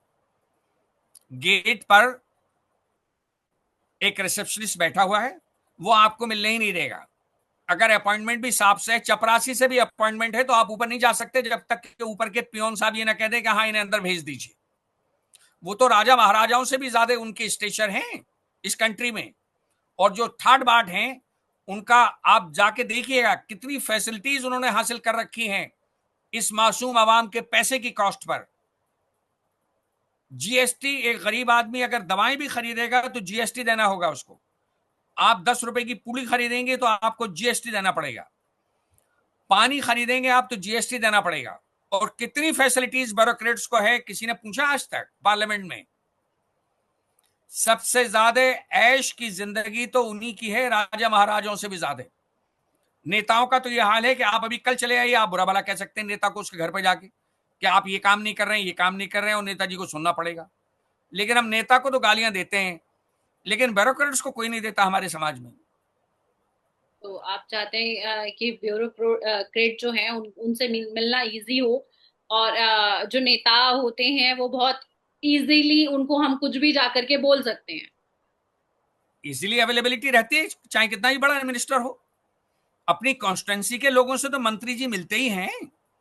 Speaker 1: गेट पर एक रिसेप्शनिस्ट बैठा हुआ है, वो आपको मिलने ही नहीं देगा। अगर अपॉइंटमेंट भी साहब से, चपरासी से भी अपॉइंटमेंट है तो आप ऊपर नहीं जा सकते जब तक के ऊपर के पियोन साहब ये ना कह दें कि हाँ इन्हें अंदर भेज दीजिए। वो तो राजा महाराजाओं से भी ज्यादा उनके स्टेचर हैं इस कंट्री में। और जो थर्ड बार्ट हैं, उनका आप जाके देखिएगा कितनी फैसिलिटीज उन्होंने हासिल कर रखी हैं इस मासूम आवाम के पैसे की कॉस्ट पर। जीएसटी, एक गरीब आदमी अगर दवाएं भी खरीदेगा तो जीएसटी देना होगा उसको। आप 10 रुपए की पूरी खरीदेंगे तो आपको जीएसटी देना पड़ेगा। पानी खरीदेंगे आप तो जीएसटी देना पड़ेगा। और कितनी फैसिलिटीज ब्यूरोक्रेट्स को है, किसी ने पूछा आज तक पार्लियामेंट में? सबसे ज्यादा ऐश की जिंदगी तो उन्हीं की है, राजा महाराजाओं से भी ज्यादा। नेताओं का तो यह हाल है कि आप अभी कल चले आइए, आप बुरा भला कह सकते हैं नेता को उसके घर पर जाके कि आप ये काम नहीं कर रहे हैं, ये काम नहीं कर रहे हैं, और नेताजी को सुनना पड़ेगा। लेकिन हम नेता को तो गालियां देते हैं, लेकिन ब्यूरोक्रेट्स को कोई नहीं देता हमारे समाज में।
Speaker 2: तो आप चाहते हैं कि ब्यूरोक्रेट जो है उनसे मिलना इजी हो, और जो नेता होते हैं वो बहुत इजीली उनको हम कुछ भी जा करके बोल सकते हैं।
Speaker 1: इजीली अवेलेबिलिटी रहती है, चाहे कितना ही बड़ा मिनिस्टर हो। अपनी कॉन्स्टिट्यूंसी के लोगों से तो मंत्री जी मिलते ही हैं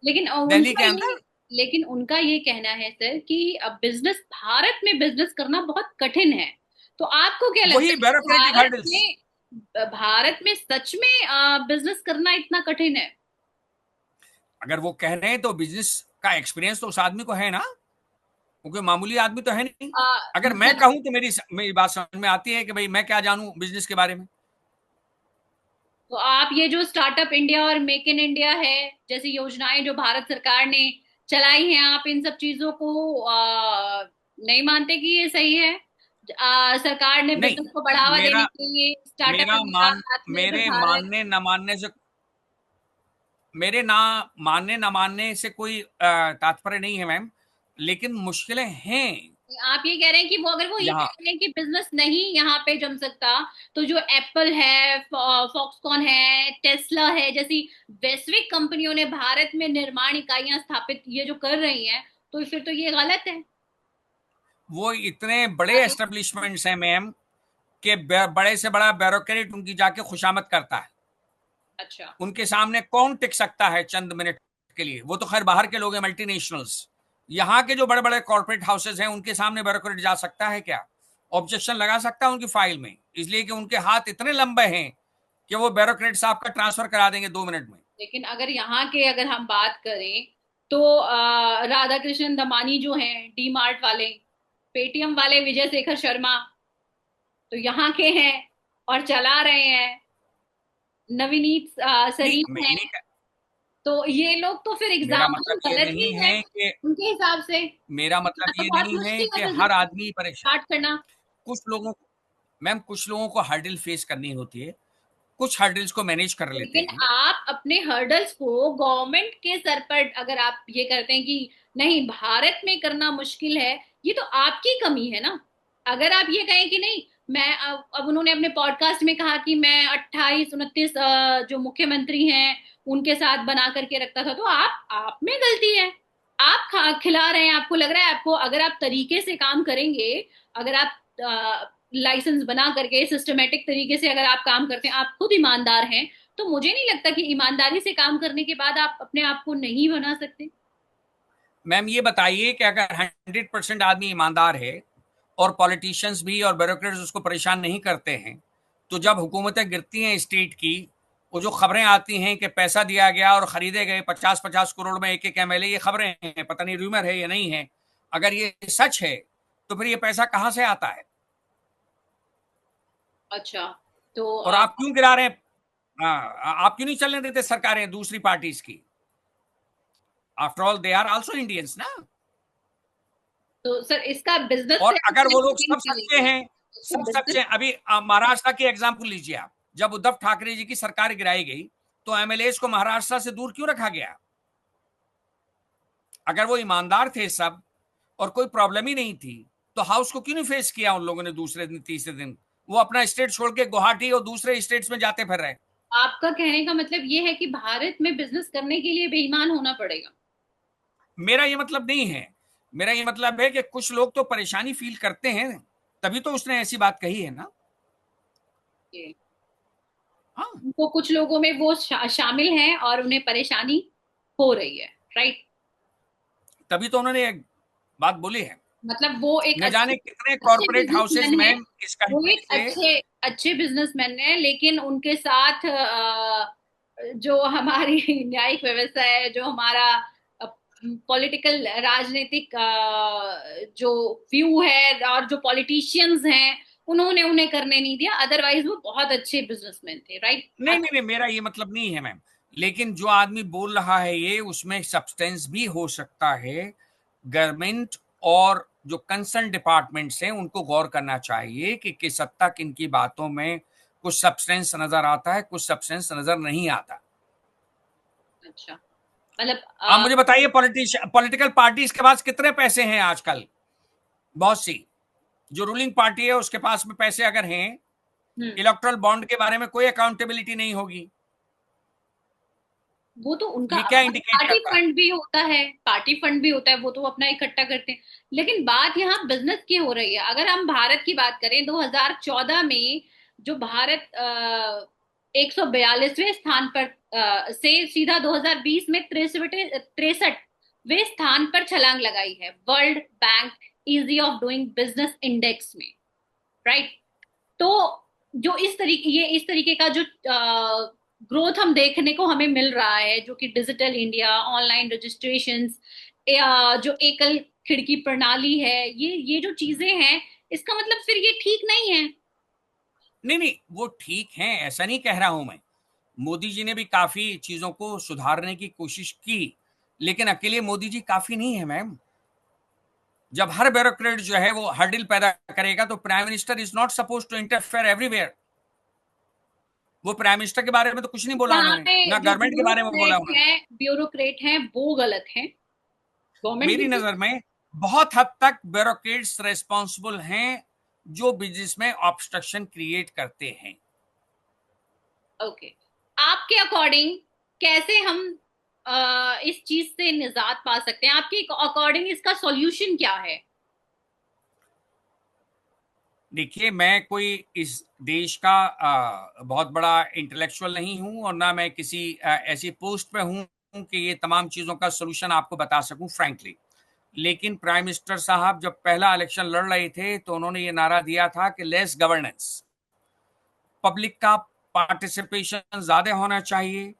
Speaker 2: लेकिन
Speaker 1: दिल्ली
Speaker 2: उनका
Speaker 1: के
Speaker 2: ये
Speaker 1: अंदर।
Speaker 2: लेकिन उनका ये कहना है सर कि अब बिजनेस, भारत में बिजनेस करना बहुत कठिन है। तो आपको क्या लगता
Speaker 1: वही
Speaker 2: है कि
Speaker 1: ब्यूरोक्रेटिक हर्डल्स।
Speaker 2: भारत में सच में बिजनेस करना इतना कठिन है?
Speaker 1: अगर वो कह रहे हैं तो बिजनेस का एक्सपीरियंस तो उस आदमी को है ना, क्योंकि मामूली आदमी तो है नहीं। अगर मैं
Speaker 2: मतलब
Speaker 1: कहूं तो मेरी बात समझ में आती है कि भाई मैं क्या जानूं बिजनेस के बारे में।
Speaker 2: तो आप ये जो स्टार्टअप इंडिया और मेक इन इंडिया है जैसी योजनाएं जो भारत सरकार ने चलाई हैं, आप इन सब चीजों को नहीं मानते कि ये सही है? सरकार ने
Speaker 1: नहीं,
Speaker 2: बिजनेस को बढ़ावा देने
Speaker 1: मेरा
Speaker 2: के लिए स्टार्टअप
Speaker 1: मेरा
Speaker 2: इंडिया,
Speaker 1: मान
Speaker 2: आत्मनिर्भर
Speaker 1: मेरे
Speaker 2: भारत।
Speaker 1: मानने न मानने से मेरे ना मानने न मानने से कोई तात्पर्य नहीं है मैम, लेकिन मुश्किलें हैं
Speaker 2: आप ये कह रहे हैं कि वो, अगर वो ये कह
Speaker 1: यहाँ।
Speaker 2: रहे हैं कि बिजनेस नहीं यहाँ पे जम सकता, तो जो एप्पल है, फॉक्सकॉन है, टेस्ला है जैसी वैश्विक कंपनियों ने भारत में निर्माण इकाइयां स्थापित ये जो कर रही हैं, तो फिर तो ये गलत है।
Speaker 1: वो इतने बड़े एस्टेब्लिशमेंट्स हैं मैम कि बड़े से बड़ा ब्यूरोक्रेट उनकी जाके खुशामद करता है।
Speaker 2: अच्छा।
Speaker 1: उनके सामने कौन टिक सकता है चंद मिनट के लिए? वो तो खैर बाहर के लोग हैं, मल्टीनेशनल्स। यहाँ के जो बड़े बड़े कॉर्पोरेट हाउसेज हैं उनके सामने ब्यूरोक्रेट जा सकता है क्या? ऑब्जेक्शन लगा सकता है उनकी फाइल में, इसलिए कि उनके हाथ इतने लंबे हैं कि वो ब्यूरोक्रेट साहब का ट्रांसफर करा देंगे 2 मिनट में।
Speaker 2: लेकिन अगर हम बात करें तो राधा कृष्णन दमानी जो हैं, डी मार्ट वाले, पेटीएम वाले विजय शेखर शर्मा तो यहाँ के हैं और चला रहे हैं। नवनीत
Speaker 1: नहीं,
Speaker 2: सरीन है। तो ये लोग तो फिर
Speaker 1: मेरा
Speaker 2: एग्जाम्पल
Speaker 1: मतलब ये
Speaker 2: गलत ही
Speaker 1: नहीं
Speaker 2: है
Speaker 1: है कि
Speaker 2: उनके हिसाब से।
Speaker 1: मेरा मतलब
Speaker 2: तो
Speaker 1: ये
Speaker 2: बहुत
Speaker 1: नहीं है
Speaker 2: मुश्किल
Speaker 1: कि
Speaker 2: है
Speaker 1: हर
Speaker 2: बिजनेस
Speaker 1: आदमी परेशान।
Speaker 2: स्टार्ट करना।
Speaker 1: कुछ लोगों को मैम, कुछ लोगों को हर्डल फेस करनी होती है, कुछ हर्डल्स को मैनेज कर लेते
Speaker 2: लेकिन
Speaker 1: हैं।
Speaker 2: आप अपने हर्डल्स को गवर्नमेंट के सर पर अगर आप ये करते हैं कि नहीं भारत में करना मुश्किल है, ये तो आपकी कमी है ना। अगर आप ये कहें कि नहीं, मैं अब उन्होंने अपने पॉडकास्ट में कहा कि मैं 28 29 जो मुख्यमंत्री हैं उनके साथ बना करके रखता था, तो आप में गलती है। आप खिला रहे हैं, आपको लग रहा है, आपको अगर आप तरीके से काम करेंगे, अगर आप लाइसेंस बना करके सिस्टमेटिक तरीके से अगर आप काम करते हैं, आप खुद ईमानदार हैं, तो मुझे नहीं लगता कि ईमानदारी से काम करने के बाद आप अपने आप को नहीं बना सकते।
Speaker 1: मैम ये बताइए कि अगर 100% आदमी ईमानदार है और पॉलिटिशियंस भी और ब्यूरोक्रेट्स उसको परेशान नहीं करते हैं, तो जब हुकूमतें गिरती हैं स्टेट की, वो जो खबरें आती हैं कि पैसा दिया गया और खरीदे गए 50-50 करोड़ में एक एक एमएलए, ये खबरें हैं, पता नहीं रूमर है या नहीं है। अगर ये सच है तो फिर ये पैसा कहां से आता है?
Speaker 2: अच्छा। तो
Speaker 1: और आप क्यों गिरा रहे हैं? आप क्यों नहीं चलने देते सरकारें दूसरी पार्टीज की? After all they are also Indians ना।
Speaker 2: सर इसका बिजनेस
Speaker 1: और
Speaker 2: से हम
Speaker 1: अगर वो लोग
Speaker 2: लिंक
Speaker 1: सब
Speaker 2: नहीं
Speaker 1: सच्चे
Speaker 2: करेंगे।
Speaker 1: हैं,
Speaker 2: इसका
Speaker 1: सब सच्चे
Speaker 2: बिजनेस।
Speaker 1: हैं, अभी महाराष्ट्र की एग्जाम्पल लीजिए आप। जब उद्धव ठाकरे जी की सरकार गिराई गई तो एमएलए को महाराष्ट्र से दूर क्यों रखा गया? अगर वो ईमानदार थे सब और कोई प्रॉब्लम ही नहीं थी, तो हाउस को क्यों नहीं फेस किया उन लोगों ने दूसरे दिन, तीसरे दिन? वो अपना स्टेट छोड़ के गुवाहाटी और दूसरे स्टेट्स में जाते फिर रहे।
Speaker 2: आपका कहने का मतलब ये है कि भारत में बिजनेस करने के लिए बेईमान होना पड़ेगा?
Speaker 1: मेरा ये मतलब नहीं है। मेरा ये मतलब है कि कुछ लोग तो परेशानी फील करते हैं, तभी तो उसने ऐसी बात कही है ना।
Speaker 2: ये
Speaker 1: हाँ,
Speaker 2: तो कुछ लोगों में वो शामिल हैं और उन्हें परेशानी हो रही है, राइट?
Speaker 1: तभी तो उन्होंने एक बात बोली है।
Speaker 2: मतलब वो एक
Speaker 1: न
Speaker 2: अच्छे
Speaker 1: जाने कितने
Speaker 2: अच्छे
Speaker 1: कॉर्पोरेट हाउसेज
Speaker 2: बिजनेसमैन है।
Speaker 1: मैम इस
Speaker 2: वो
Speaker 1: कंट्री
Speaker 2: एक
Speaker 1: से।
Speaker 2: अच्छे अच्छे बिजनेसमैन है, लेकिन उनके साथ जो हमारी न्यायिक व्यवस्था है, जो हमारा पॉलिटिकल राजनीतिक जो व्यू है और जो पॉलिटिशियंस हैं, उन्होंने उन्हें करने नहीं दिया। अदरवाइज वो बहुत अच्छे बिजनेसमैन थे, राइट?
Speaker 1: नहीं नहीं नहीं, मेरा ये मतलब नहीं है मैम। लेकिन जो आदमी बोल रहा है ये, उसमें सब्सटेंस भी हो सकता है। गवर्नमेंट और जो कंसर्न डिपार्टमेंट्स हैं उनको गौर करना चाहिए कि किस हद तक इनकी बातों में कुछ सब्सटेंस नजर आता है, कुछ सब्सटेंस नजर नहीं आता।
Speaker 2: अच्छा। मतलब
Speaker 1: आप मुझे बताइए, पॉलिटिकल पार्टीज के पास कितने पैसे हैं आजकल? बहुत सी। जो रूलिंग पार्टी है उसके पास में पैसे अगर हैं,
Speaker 2: हम्म।
Speaker 1: इलेक्ट्रल बॉन्ड के बारे में कोई अकाउंटेबिलिटी नहीं होगी।
Speaker 2: वो तो उनका
Speaker 1: ये क्या
Speaker 2: अपना
Speaker 1: इंडिकेट
Speaker 2: पार्टी
Speaker 1: करता है?
Speaker 2: फंड भी होता है, पार्टी फंड भी होता है, वो तो अपना इकट्ठा करते हैं। लेकिन बात यहाँ बिजनेस की हो रही है। अगर हम भारत की बात करें, 2014 में जो भारत 142वें स्थान पर से सीधा 2020 में 63वें स्थान पर छलांग लगाई है world bank easy of doing business index में, राइट। तो जो इस तरीके का जो ग्रोथ हम देखने को हमें मिल रहा है, जो कि डिजिटल इंडिया, ऑनलाइन रजिस्ट्रेशंस, जो एकल खिड़की प्रणाली है, ये जो चीजें हैं, इसका मतलब फिर ये ठीक नहीं है।
Speaker 1: नहीं नहीं, वो ठीक है, ऐसा नहीं कह रहा हूं मैं। मोदी जी ने भी काफी चीजों को सुधारने की कोशिश की, लेकिन अकेले मोदी जी काफी नहीं है मैम। जब हर ब्यूरोक्रेट जो है वो हर्डिल पैदा करेगा, तो prime minister is not suppose to interfere everywhere. वो प्राइम मिनिस्टर के बारे में तो कुछ नहीं बोला
Speaker 2: यहाँ
Speaker 1: उन्होंने,
Speaker 2: पे
Speaker 1: ना
Speaker 2: जो
Speaker 1: गवर्नमेंट के बारे में बोला उन्होंने।
Speaker 2: ब्यूरोक्रेट हैं वो गलत हैं, गवर्नमेंट
Speaker 1: मेरी
Speaker 2: भी।
Speaker 1: नजर में बहुत हद तक ब्यूरोक्रेट्स रेस्पॉन्सिबल हैं जो बिजनेस में ऑब्स्ट्रक्शन क्रिएट करते हैं।
Speaker 2: ओके, आपके अकॉर्डिंग कैसे हम इस चीज से निजात पा सकते हैं? आपके अकॉर्डिंग इसका सॉल्यूशन क्या है?
Speaker 1: देखिए, मैं कोई इस देश का बहुत बड़ा इंटेलेक्चुअल नहीं हूं, और ना मैं किसी ऐसी पोस्ट पे हूं कि ये तमाम चीजों का सोल्यूशन आपको बता सकूं फ्रैंकली। लेकिन प्राइम मिनिस्टर साहब जब पहला इलेक्शन लड़ रहे थे, तो उन्होंने ये नारा दिया था कि लेस गवर्नेंस, पब्लिक का पार्टिसिपेशन ज्यादा होना चाहिए,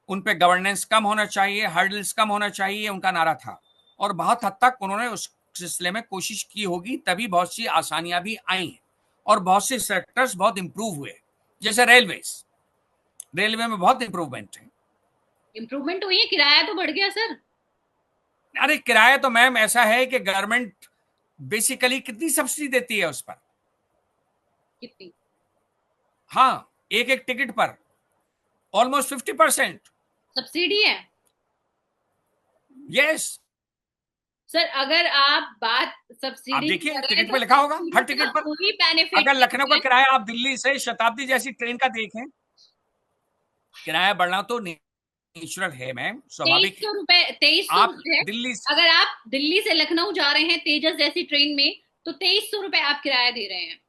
Speaker 1: उन पे गवर्नेंस कम होना चाहिए, हर्डल्स कम होना चाहिए, उनका नारा था। और बहुत हद तक उन्होंने उस सिलसिले में कोशिश की होगी, तभी बहुत सी आसानियां भी आई हैं और बहुत से सेक्टर्स बहुत इंप्रूव हुए। जैसे रेलवे में बहुत इंप्रूवमेंट है।
Speaker 2: इम्प्रूवमेंट हुई है, किराया तो बढ़ गया सर।
Speaker 1: अरे किराया तो मैम ऐसा है कि गवर्नमेंट बेसिकली कितनी सब्सिडी देती है उस पर।
Speaker 2: कितनी?
Speaker 1: हाँ, एक एक टिकट पर ऑलमोस्ट 50%।
Speaker 2: सब्सिडी है?
Speaker 1: यस।
Speaker 2: सर अगर आप बात
Speaker 1: आप
Speaker 2: सब्सिडी की
Speaker 1: देखिए
Speaker 2: करें
Speaker 1: टिकट
Speaker 2: तो
Speaker 1: पे लिखा होगा, हर
Speaker 2: सब्सिडी का
Speaker 1: टिकट पर।
Speaker 2: वही बेनिफिट
Speaker 1: अगर लखनऊ का
Speaker 2: है।
Speaker 1: किराया आप दिल्ली से शताब्दी जैसी ट्रेन का देखें, किराया बढ़ना तो नेचुरल है मैम,
Speaker 2: तेईस
Speaker 1: स्वाभाविक है।
Speaker 2: सौ रुपए 2300
Speaker 1: आप
Speaker 2: है।
Speaker 1: दिल्ली
Speaker 2: अगर आप दिल्ली से लखनऊ जा रहे हैं तेजस जैसी ट्रेन में, तो 2300 रुपए आप किराया दे रहे हैं।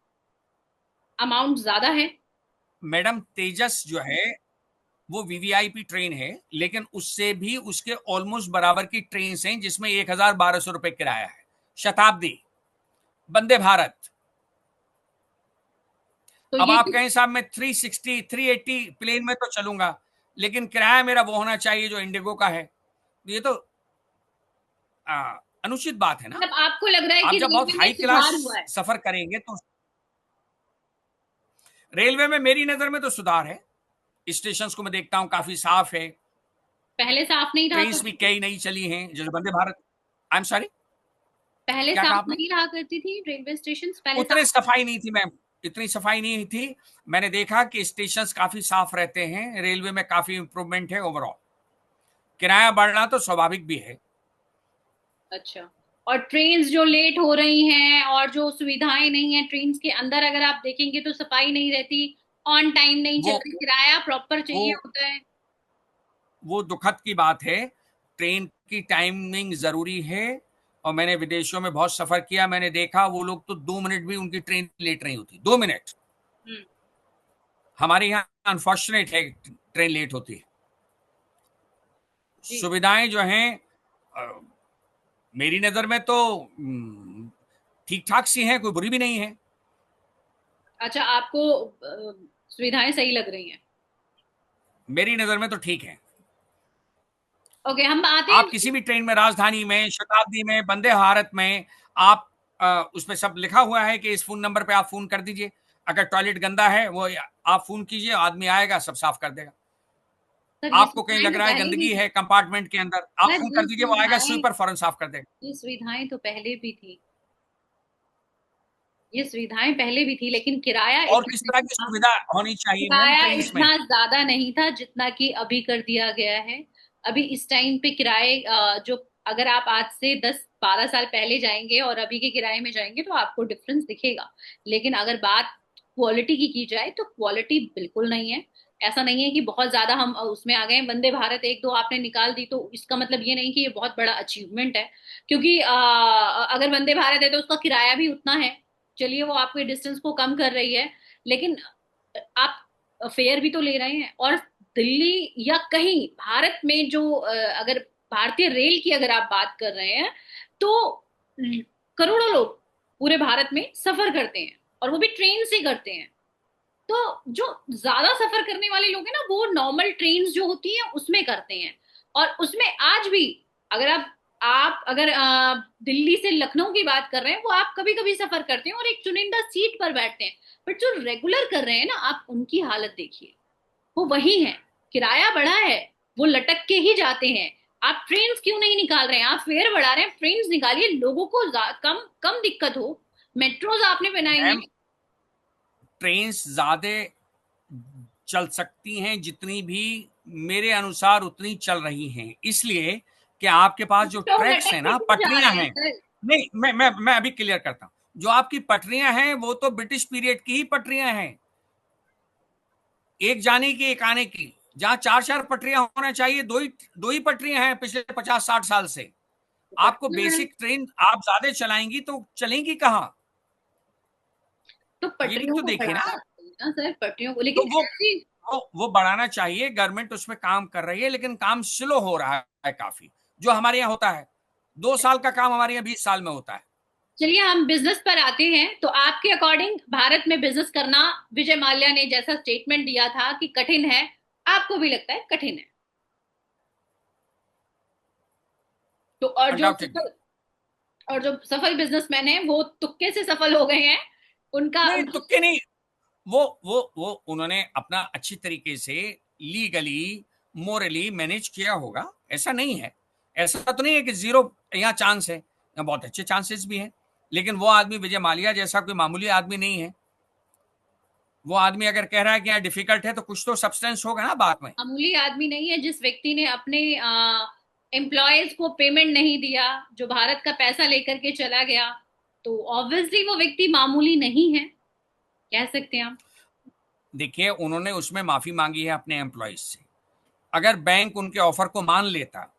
Speaker 2: अमाउंट ज्यादा है।
Speaker 1: मैडम तेजस जो है वो वीवीआईपी ट्रेन है, लेकिन उससे भी उसके ऑलमोस्ट बराबर की ट्रेन हैं जिसमें 1,1200 रुपए किराया है। शताब्दी, वंदे भारत।
Speaker 2: तो
Speaker 1: अब
Speaker 2: ये
Speaker 1: आप कहें साहब मैं 360 380 प्लेन में तो चलूंगा, लेकिन किराया मेरा वो होना चाहिए जो इंडिगो का है। ये तो अनुचित बात है ना।
Speaker 2: मतलब आपको लग रहा है कि
Speaker 1: आप जब बहुत
Speaker 2: रेलवे में
Speaker 1: हाई क्लास
Speaker 2: सुधार हुआ है?
Speaker 1: सफर करेंगे तो रेलवे में मेरी नजर में तो सुधार है। स्टेशन को मैं देखता हूं काफी साफ है।
Speaker 2: पहले साफ नहीं रहा
Speaker 1: ट्रेन भी
Speaker 2: करती थी?
Speaker 1: कई नई चली हैं जैसे वंदे भारत। आई एम सॉरी,
Speaker 2: पहले
Speaker 1: क्या कहा
Speaker 2: साफ
Speaker 1: आपने?
Speaker 2: नहीं रहा करती थी रेलवे स्टेशन पहले
Speaker 1: उतने
Speaker 2: साफ?
Speaker 1: सफाई नहीं थी मैम, इतनी सफाई नहीं थी। मैंने देखा कि स्टेशन काफी साफ रहते हैं, रेलवे में काफी इंप्रूवमेंट है ओवरऑल। किराया बढ़ना तो स्वाभाविक भी है।
Speaker 2: अच्छा। और ट्रेन्स जो लेट हो रही हैं और जो सुविधाएं नहीं है ट्रेन्स के अंदर, अगर आप देखेंगे तो सफाई नहीं रहती, ऑन टाइम नहीं
Speaker 1: वो
Speaker 2: चलती, किराया प्रॉपर
Speaker 1: वो
Speaker 2: चाहिए होता है।
Speaker 1: वो दुखद की बात है। ट्रेन की टाइमिंग जरूरी है, और मैंने विदेशों में बहुत सफर किया, मैंने देखा वो लोग तो 2 मिनट भी उनकी ट्रेन लेट नहीं होती, 2 मिनट।
Speaker 2: हम्म।
Speaker 1: हमारे यहाँ अनफॉर्चुनेट है, ट्रेन लेट होती है।
Speaker 2: जी।
Speaker 1: सुविधाएं जो हैं मेरी नजर में तो ठीक ठाक सी हैं, कोई बुरी भी नहीं है।
Speaker 2: अच्छा, आपको सुविधाएं सही लग रही हैं?
Speaker 1: मेरी नजर में तो ठीक है।
Speaker 2: ओके, हम आते
Speaker 1: आप
Speaker 2: हैं।
Speaker 1: किसी भी ट्रेन में, राजधानी में, शताब्दी में, वंदे भारत में, आप उसमें सब लिखा हुआ है कि इस फोन नंबर पे आप फोन कर दीजिए। अगर टॉयलेट गंदा है वो आप फोन कीजिए, आदमी आएगा सब साफ कर देगा।
Speaker 2: सर ये
Speaker 1: आपको कहीं
Speaker 2: सुविधाएं
Speaker 1: लग
Speaker 2: तो
Speaker 1: रहा है
Speaker 2: पहले भी
Speaker 1: गंदगी
Speaker 2: थी।
Speaker 1: है कंपार्टमेंट के अंदर, आप
Speaker 2: सर
Speaker 1: फोन कर दीजिए, वो आएगा स्वीपर फौरन साफ कर देगा।
Speaker 2: ये सुविधाएं तो पहले भी थी। ये सुविधाएं पहले भी थी, लेकिन किराया
Speaker 1: और
Speaker 2: इतना
Speaker 1: किस तरह
Speaker 2: नहीं
Speaker 1: की
Speaker 2: था।
Speaker 1: सुविधा होनी चाहिए मैम
Speaker 2: किराया
Speaker 1: ट्रेन में?
Speaker 2: इतना ज्यादा नहीं था जितना कि अभी कर दिया गया है। अभी इस टाइम पे किराए जो, अगर आप आज से 10-12 साल पहले जाएंगे और अभी के किराए में जाएंगे तो आपको डिफरेंस दिखेगा। लेकिन अगर बात क्वालिटी की जाए तो क्वालिटी बिल्कुल नहीं है। ऐसा नहीं है कि बहुत ज्यादा हम उसमें आ गए हैं। वंदे भारत एक दो आपने निकाल दी तो इसका मतलब ये नहीं कि ये बहुत बड़ा अचीवमेंट है, क्योंकि अगर वंदे भारत है तो उसका किराया भी उतना है। चलिए वो आपके डिस्टेंस को कम कर रही है, लेकिन आप फेयर भी तो ले रहे हैं। और दिल्ली या कहीं भारत में जो अगर भारतीय रेल की अगर आप बात कर रहे हैं तो करोड़ों लोग पूरे भारत में सफर करते हैं, और वो भी ट्रेन से करते हैं। तो जो ज्यादा सफर करने वाले लोग हैं ना, वो नॉर्मल ट्रेन जो होती हैं उसमें करते हैं। और उसमें आज भी अगर आप अगर दिल्ली से लखनऊ की बात कर रहे हैं, वो आप कभी कभी सफर करते हैं और एक चुनिंदा सीट पर बैठते हैं। बट जो रेगुलर कर रहे हैं ना, आप उनकी हालत देखिए, वो वही है। किराया बढ़ा है, वो लटक के ही जाते हैं। आप ट्रेन क्यों नहीं निकाल रहे हैं? आप फेयर बढ़ा रहे हैं, ट्रेन निकालिए, लोगों को कम कम दिक्कत हो। मेट्रोज आपने बनाई हैं।
Speaker 1: मैम, ट्रेन ज्यादा चल सकती हैं जितनी भी, मेरे अनुसार उतनी चल रही हैं, इसलिए कि आपके पास जो
Speaker 2: तो
Speaker 1: ट्रैक्स
Speaker 2: लटक
Speaker 1: है
Speaker 2: के
Speaker 1: ना,
Speaker 2: क्यों जा
Speaker 1: पटरियां
Speaker 2: रहे हैं
Speaker 1: हैं।
Speaker 2: सर?
Speaker 1: नहीं, मैं अभी क्लियर करता हूं। जो आपकी पटरियां हैं वो तो ब्रिटिश पीरियड की ही पटरियां हैं, एक जाने की एक आने की। जहां चार चार पटरियां होना चाहिए, दो ही पटरियां हैं पिछले 50-60 साल से। आपको
Speaker 2: पटना है
Speaker 1: बेसिक ट्रेन आप ज्यादा चलाएंगी तो चलेंगी कहाँ?
Speaker 2: तो
Speaker 1: ये भी
Speaker 2: पटरियों
Speaker 1: तो
Speaker 2: को
Speaker 1: देखिए ना।
Speaker 2: बढ़ाना चाहिए ना सर, पटरियों को,
Speaker 1: तो
Speaker 2: लेकिन ऐसी।
Speaker 1: वो बढ़ाना चाहिए, गवर्नमेंट उसमें काम कर रही है, लेकिन काम स्लो हो रहा है काफी। जो हमारे यहाँ होता है 2 साल का काम, हमारे यहाँ 20 साल में होता है।
Speaker 2: चलिए हम बिजनेस पर आते हैं, तो आपके अकॉर्डिंग भारत में बिजनेस करना, विजय माल्या ने जैसा स्टेटमेंट दिया था कि कठिन है, आपको भी लगता है कठिन है? तो
Speaker 1: अनडाउटेडली।
Speaker 2: और जो सफल बिजनेसमैन हैं वो तुक्के से सफल हो गए हैं। उनका
Speaker 1: नहीं,
Speaker 2: उनकी
Speaker 1: तुक्के नहीं। वो उन्होंने अपना अच्छी तरीके से लीगली, मोरली मैनेज किया होगा। ऐसा नहीं है, ऐसा तो नहीं है कि जीरो यहाँ चांस है, यहाँ बहुत अच्छे चांसेस भी हैं। लेकिन वो आदमी विजय माल्या जैसा कोई मामूली आदमी नहीं है। वो आदमी अगर कह रहा है कि यहाँ डिफिकल्ट है तो कुछ तो सब्सटेंस होगा ना बात में।
Speaker 2: मामूली आदमी नहीं है। जिस व्यक्ति ने अपने एम्प्लॉयज को पेमेंट नहीं दिया, जो भारत का पैसा लेकर के चला गया, तो ऑब्वियसली वो व्यक्ति मामूली नहीं है, कह सकते हैं आप।
Speaker 1: देखिए, उन्होंने उसमें माफी मांगी है अपने एम्प्लॉयज से। अगर बैंक उनके ऑफर को मान लेता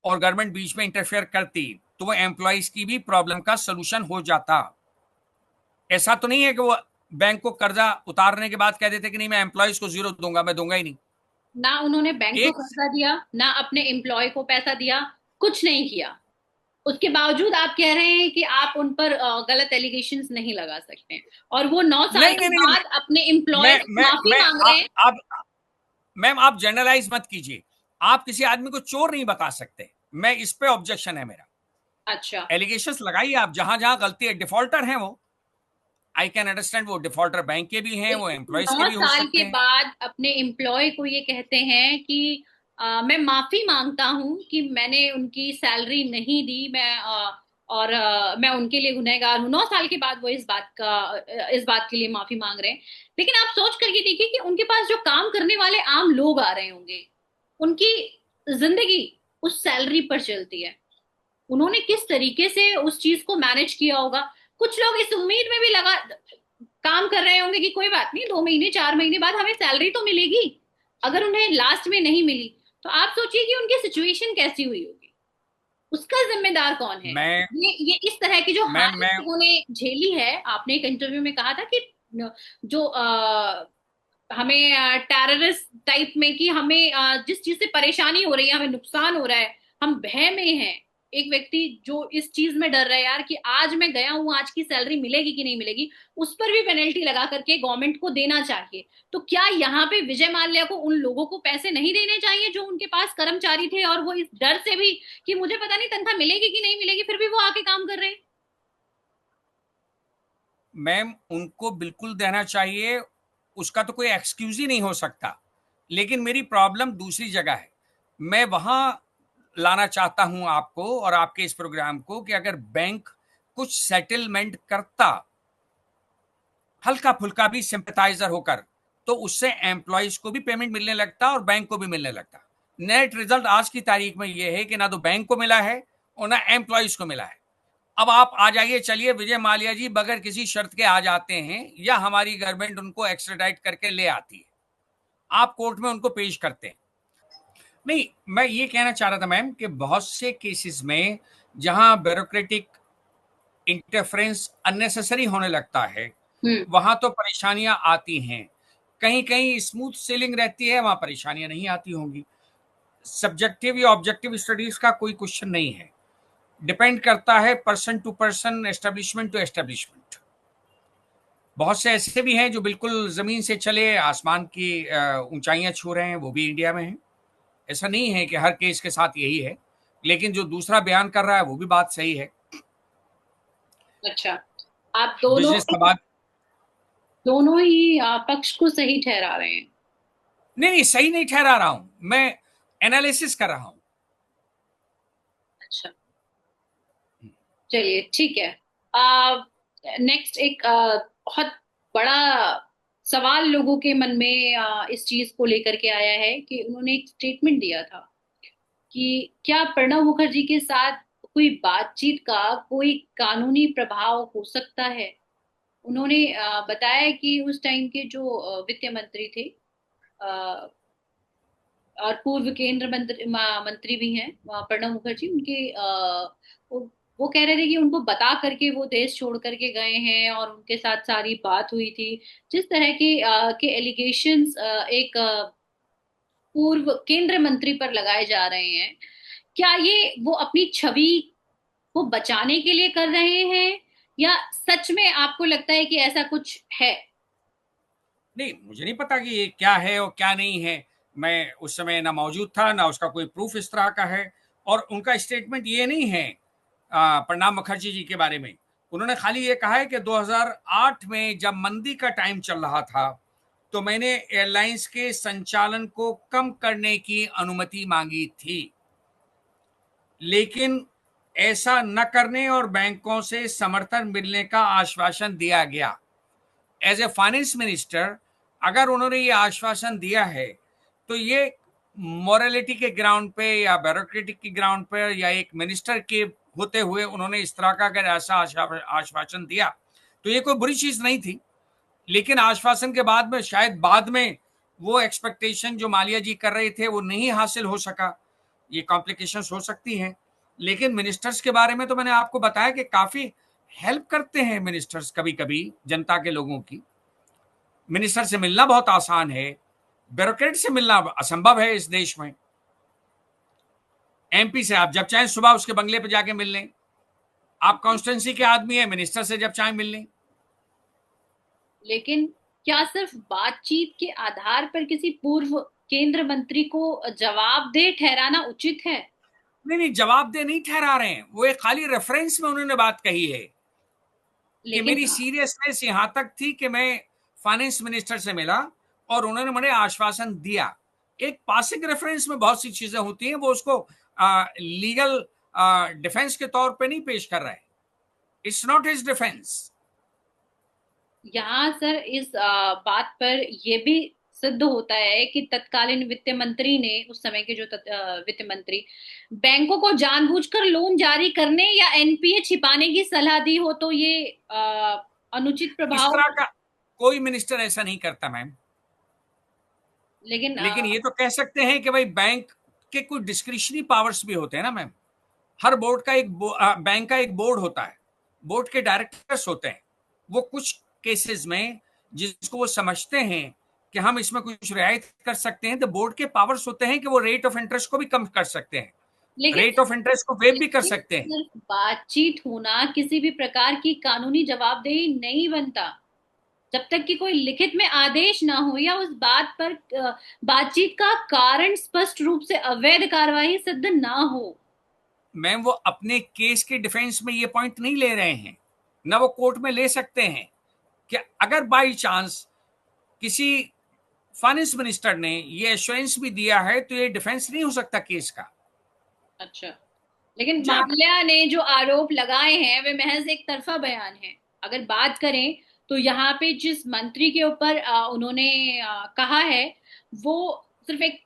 Speaker 1: और गवर्नमेंट बीच में इंटरफेयर करती तो वो एम्प्लॉयज की भी प्रॉब्लम का सोल्यूशन हो जाता। ऐसा तो नहीं है कि वो बैंक को कर्जा उतारने के बाद कह देते कि नहीं, मैं एम्प्लॉयज को जीरो दूंगा, मैं दूंगा ही नहीं।
Speaker 2: ना उन्होंने बैंक को
Speaker 1: एक
Speaker 2: कर्जा दिया, ना अपने एम्प्लॉय को पैसा दिया, कुछ नहीं किया। उसके बावजूद आप कह रहे हैं कि आप उन पर गलत एलिगेशंस नहीं लगा सकते हैं, और वो 9 साल
Speaker 1: नहीं
Speaker 2: के
Speaker 1: नहीं नहीं,
Speaker 2: बाद अपने एम्प्लॉय
Speaker 1: मैं
Speaker 2: से
Speaker 1: मैं
Speaker 2: माफी
Speaker 1: मैं
Speaker 2: मांग रहे हैं।
Speaker 1: आप मैम, आप जनरलाइज मत कीजिए। आप किसी आदमी को चोर नहीं बता सकते। मैं इस पे ऑब्जेक्शन है मेरा।
Speaker 2: अच्छा।
Speaker 1: एलिगेशंस लगाइए आप, जहां जहां गलती है। डिफॉल्टर हैं वो, आई कैन अंडरस्टैंड। वो डिफॉल्टर बैंक के भी हैं, वो
Speaker 2: लेकिन
Speaker 1: एम्प्लॉयज के
Speaker 2: नौ
Speaker 1: भी हो
Speaker 2: साल
Speaker 1: सकते
Speaker 2: के
Speaker 1: हैं।
Speaker 2: बाद अपने एम्प्लॉय को ये कहते हैं कि मैं माफी मांगता हूं कि मैंने उनकी सैलरी नहीं दी, और मैं उनके लिए गुनहगार हूं। 9 साल के बाद वो इस बात के लिए माफी मांग रहे हैं। लेकिन आप सोच करके देखिए कि उनके पास जो काम करने वाले आम लोग आ रहे होंगे, उनकी जिंदगी उस सैलरी पर चलती है। उन्होंने किस तरीके से उस चीज को मैनेज किया होगा। कुछ लोग इस उम्मीद में भी लगा काम कर रहे होंगे कि कोई बात नहीं, 2 महीने 4 महीने बाद हमें सैलरी तो मिलेगी। अगर उन्हें लास्ट में नहीं मिली, तो आप सोचिए कि उनकी सिचुएशन कैसी हुई होगी। उसका जिम्मेदार कौन है?
Speaker 1: मैं
Speaker 2: ये इस तरह की जो
Speaker 1: मैं
Speaker 2: हार
Speaker 1: मैं
Speaker 2: लोगों ने झेली है। आपने एक इंटरव्यू में कहा था कि जो हमें टेररिस्ट टाइप में, कि हमें जिस चीज से परेशानी हो रही है, हमें नुकसान हो रहा है, हम भय में हैं। एक व्यक्ति जो इस चीज में डर रहा है यार कि आज मैं गया हूं, आज की सैलरी मिलेगी कि नहीं मिलेगी, उस पर भी पेनल्टी लगा करके गवर्नमेंट को देना चाहिए। तो क्या यहाँ पे विजय माल्या को उन लोगों को पैसे नहीं देने चाहिए जो उनके पास कर्मचारी थे, और वो इस डर से भी कि मुझे पता नहीं तनख्वाह मिलेगी कि नहीं मिलेगी, फिर भी वो आके काम कर रहे हैं?
Speaker 1: मैम, उनको बिल्कुल देना चाहिए। उसका तो कोई एक्सक्यूज ही नहीं हो सकता। लेकिन मेरी प्रॉब्लम दूसरी जगह है। मैं वहां लाना चाहता हूं आपको और आपके इस प्रोग्राम को, कि अगर बैंक कुछ सेटलमेंट करता, हल्का फुल्का भी सिंपैथाइजर होकर, तो उससे एम्प्लॉयज को भी पेमेंट मिलने लगता और बैंक को भी मिलने लगता। नेट रिजल्ट आज की तारीख में यह है कि ना तो बैंक को मिला है और ना एम्प्लॉयज को मिला है। अब आप आ जाइए, चलिए विजय माल्या जी बगैर किसी शर्त के आ जाते हैं या हमारी गवर्नमेंट उनको एक्स्ट्राडाइट करके ले आती है, आप कोर्ट में उनको पेश करते हैं। नहीं, मैं ये कहना चाह रहा था मैम कि बहुत से केसेस में जहां ब्यूरोक्रेटिक इंटरफेरेंस अननेसेसरी होने लगता है,
Speaker 2: हम्म।
Speaker 1: वहां तो परेशानियां आती हैं। कहीं कहीं स्मूथ सेलिंग रहती है, वहां परेशानियां नहीं आती होंगी। सब्जेक्टिव या ऑब्जेक्टिव स्टडीज का कोई क्वेश्चन नहीं है, डिपेंड करता है person to person, establishment to establishment. बहुत से ऐसे भी हैं जो बिल्कुल जमीन से चले आसमान की ऊंचाइयां छू रहे हैं, वो भी इंडिया में हैं। ऐसा नहीं है कि हर केस के साथ यही है, लेकिन जो दूसरा बयान कर रहा है वो भी बात सही है।
Speaker 2: अच्छा, आप दोनों
Speaker 1: बिजनेस का बात
Speaker 2: दोनों ही पक्ष को सही ठहरा रहे हैं।
Speaker 1: नहीं नहीं, सही नहीं ठहरा रहा हूं मैं, एनालिसिस कर रहा हूं।
Speaker 2: अच्छा, चलिए ठीक है। नेक्स्ट एक बहुत बड़ा सवाल लोगों के मन में इस चीज को लेकर के आया है कि उन्होंने एक स्टेटमेंट दिया था कि क्या प्रणब मुखर्जी के साथ कोई बातचीत का कोई कानूनी प्रभाव हो सकता है। उन्होंने बताया कि उस टाइम के जो वित्त मंत्री थे, अ, और पूर्व केंद्र मंत्री भी हैं प्रणब मुखर्जी, उनके वो कह रहे थे कि उनको बता करके वो देश छोड़ करके गए हैं और उनके साथ सारी बात हुई थी। जिस तरह के एलिगेशंस एक पूर्व केंद्र मंत्री पर लगाए जा रहे हैं, क्या ये वो अपनी छवि को बचाने के लिए कर रहे हैं, या सच में आपको लगता है कि ऐसा कुछ है?
Speaker 1: नहीं, मुझे नहीं पता कि ये क्या है और क्या नहीं है। मैं उस समय ना मौजूद था, ना उसका कोई प्रूफ इस तरह का है। और उनका स्टेटमेंट ये नहीं है प्रणब मुखर्जी जी के बारे में। उन्होंने खाली ये कहा है कि 2008 में जब मंदी का टाइम चल रहा था, तो मैंने एयरलाइंस के संचालन को कम करने की अनुमति मांगी थी, लेकिन ऐसा न करने और बैंकों से समर्थन मिलने का आश्वासन दिया गया। एज ए फाइनेंस मिनिस्टर अगर उन्होंने ये आश्वासन दिया है, तो ये मॉरलिटी के ग्राउंड पे या ब्यूरोक्रेटिक के ग्राउंड पे या एक मिनिस्टर के होते हुए उन्होंने इस तरह का अगर ऐसा आश्वासन दिया, तो ये कोई बुरी चीज नहीं थी। लेकिन आश्वासन के बाद में शायद बाद में वो एक्सपेक्टेशन जो मालिया जी कर रहे थे वो नहीं हासिल हो सका, ये कॉम्प्लिकेशंस हो सकती हैं। लेकिन मिनिस्टर्स के बारे में तो मैंने आपको बताया कि काफी हेल्प करते हैं मिनिस्टर्स कभी कभी जनता के लोगों की। मिनिस्टर से मिलना बहुत आसान है, ब्यूरोक्रेट से मिलना असंभव है इस देश में। एमपी से आप जब चाहें सुबह उसके बंगले पे जाके मिल लें, आप कॉन्स्टिट्यूंसी के आदमी है, मिनिस्टर से जब चाहें मिल लें।
Speaker 2: लेकिन क्या सिर्फ बातचीत के आधार पर किसी पूर्व केंद्र मंत्री को जवाबदेह ठहराना उचित है?
Speaker 1: नहीं नहीं, जवाबदेह नहीं ठहरा रहे हैं, वो एक खाली रेफरेंस में उन्होंने बात कही है कि
Speaker 2: लेकिन
Speaker 1: मेरी सीरियसनेस यहां तक थी कि मैं फाइनेंस मिनिस्टर से मिला और उन्होंने मुझे आश्वासन दिया। एक पासिंग रेफरेंस में बहुत सी चीजें होती हैं, वो उसको लीगल डिफेंस के तौर पे नहीं पेश कर रहा है। It's not his defence.
Speaker 2: यहाँ सर इस बात पर ये भी सिद्ध होता है कि तत्कालीन वित्त मंत्री ने, उस समय के जो वित्त मंत्री, बैंकों को जानबूझकर लोन जारी करने या एनपीए छिपाने की सलाह दी हो, तो ये अनुचित
Speaker 1: इस
Speaker 2: प्रभाव।
Speaker 1: तरह का कोई मिनिस्टर ऐसा नहीं करता मैम।
Speaker 2: लेकिन
Speaker 1: लेकिन ये तो कह सकते हैं कि भाई बैंक के कुछ डिस्क्रिशनरी पावर्स भी होते हैं ना मैम। हर बोर्ड का बैंक का एक बोर्ड होता है, बोर्ड के डायरेक्टर्स होते हैं। वो कुछ केसेस में जिसको वो समझते हैं कि हम इसमें कुछ रियायत कर सकते हैं, तो बोर्ड के पावर्स होते हैं कि वो रेट ऑफ इंटरेस्ट को भी कम कर सकते हैं,
Speaker 2: लेकिन
Speaker 1: रेट ऑफ इंटरेस्ट को वेव भी कर
Speaker 2: लेकिन
Speaker 1: सकते हैं।
Speaker 2: सिर्फ बातचीत होना किसी भी प्रकार की कानूनी जवाबदेही नहीं बनता। जब तक कि कोई लिखित में आदेश ना हो या उस बात पर बातचीत का कारण स्पष्ट रूप से अवैध कार्यवाही सिद्ध ना हो।
Speaker 1: मैम वो अपने केस के डिफेंस में ये पॉइंट नहीं ले रहे हैं, ना वो कोर्ट में ले सकते हैं कि अगर बाई चांस किसी फाइनेंस मिनिस्टर ने ये एश्योरेंस भी दिया है, तो ये डिफेंस नहीं हो सकता केस का।
Speaker 2: अच्छा, लेकिन
Speaker 1: जी हाँ।
Speaker 2: माल्या ने जो आरोप लगाए हैं वे महज एक तरफा बयान है। अगर बात करें तो यहाँ पे जिस मंत्री के ऊपर उन्होंने कहा है, वो सिर्फ एक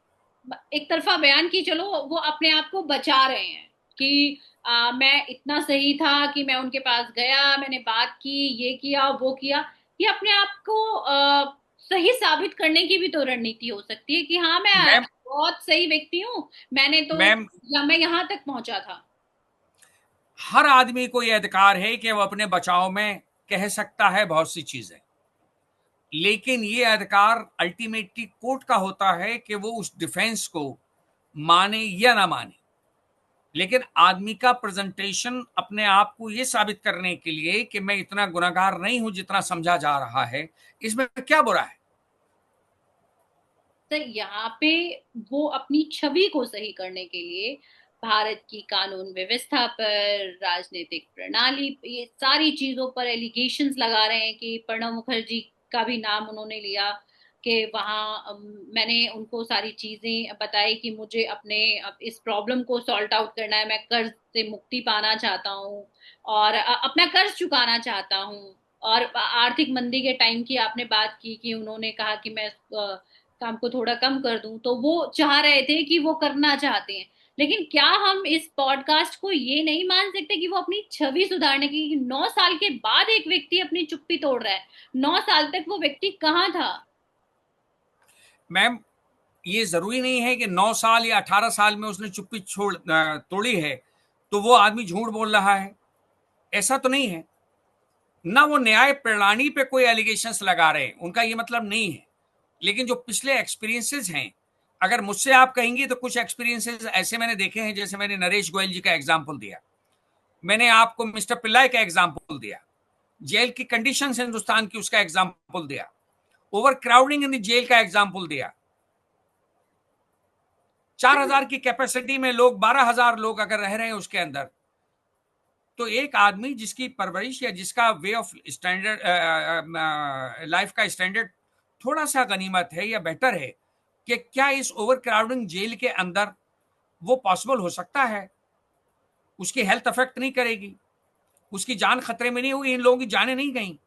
Speaker 2: एक तरफा बयान की, चलो वो अपने आप को बचा रहे हैं। कि मैं इतना सही था कि मैं उनके पास गया, मैंने बात की, ये किया वो किया। ये अपने आप को सही साबित करने की भी तो रणनीति हो सकती है कि हाँ मैं
Speaker 1: मैम
Speaker 2: बहुत सही व्यक्ति हूँ, मैंने तो,
Speaker 1: मैम
Speaker 2: या मैं यहाँ तक पहुंचा था।
Speaker 1: हर आदमी को यह अधिकार है कि वो अपने बचाव में कह सकता है बहुत सी चीजें, लेकिन ये अधिकार अल्टीमेटली कोर्ट का होता है कि वो उस डिफेंस को माने या ना माने। लेकिन आदमी का प्रेजेंटेशन अपने आप को ये साबित करने के लिए कि मैं इतना गुनहगार नहीं हूं जितना समझा जा रहा है, इसमें क्या बुरा है?
Speaker 2: सर यहाँ पे वो अपनी छवि को सही करने के लिए भारत की कानून व्यवस्था पर, राजनीतिक प्रणाली, ये सारी चीजों पर एलिगेशंस लगा रहे हैं कि प्रणब मुखर्जी का भी नाम उन्होंने लिया कि वहाँ मैंने उनको सारी चीजें बताई कि मुझे अपने इस प्रॉब्लम को सॉल्ट आउट करना है, मैं कर्ज से मुक्ति पाना चाहता हूँ और अपना कर्ज चुकाना चाहता हूँ। और आर्थिक मंदी के टाइम की आपने बात की कि उन्होंने कहा कि मैं काम को थोड़ा कम कर दूं, तो वो चाह रहे थे कि वो करना चाहते हैं। लेकिन क्या हम इस पॉडकास्ट को ये नहीं मान सकते कि वो अपनी छवि सुधारने की, 9 साल के बाद एक व्यक्ति अपनी चुप्पी तोड़ रहा है। 9 साल तक वो व्यक्ति कहाँ था?
Speaker 1: मैम, ये जरूरी नहीं है कि 9 साल या 18 साल में उसने चुप्पी तोड़ी है तो वो आदमी झूठ बोल रहा है। ऐसा तो नहीं है ना, वो न्याय प्रणाली पे कोई एलिगेशंस लगा रहे हैं, उनका ये मतलब नहीं है। लेकिन जो पिछले एक्सपीरियंसेस हैं, अगर मुझसे आप कहेंगी तो कुछ एक्सपीरियंसेस ऐसे मैंने देखे हैं, जैसे मैंने नरेश गोयल जी का एग्जाम्पल दिया, मैंने आपको मिस्टर पिल्लाई का एग्जाम्पल दिया, जेल की कंडीशंस हिंदुस्तान की उसका एग्जाम्पल दिया, overcrowding in the jail का एग्जाम्पल दिया। 4,000 की कैपेसिटी में लोग, 12,000 लोग अगर रह रहे हैं उसके अंदर, तो एक आदमी जिसकी परवरिश या जिसका वे ऑफ स्टैंडर्ड लाइफ का स्टैंडर्ड थोड़ा सा गनीमत है या बेटर है, कि क्या इस ओवर क्राउडिंग जेल के अंदर वो पॉसिबल हो सकता है? उसकी हेल्थ अफेक्ट नहीं करेगी, उसकी जान खतरे में नहीं होगी। इन लोगों की जानें नहीं गई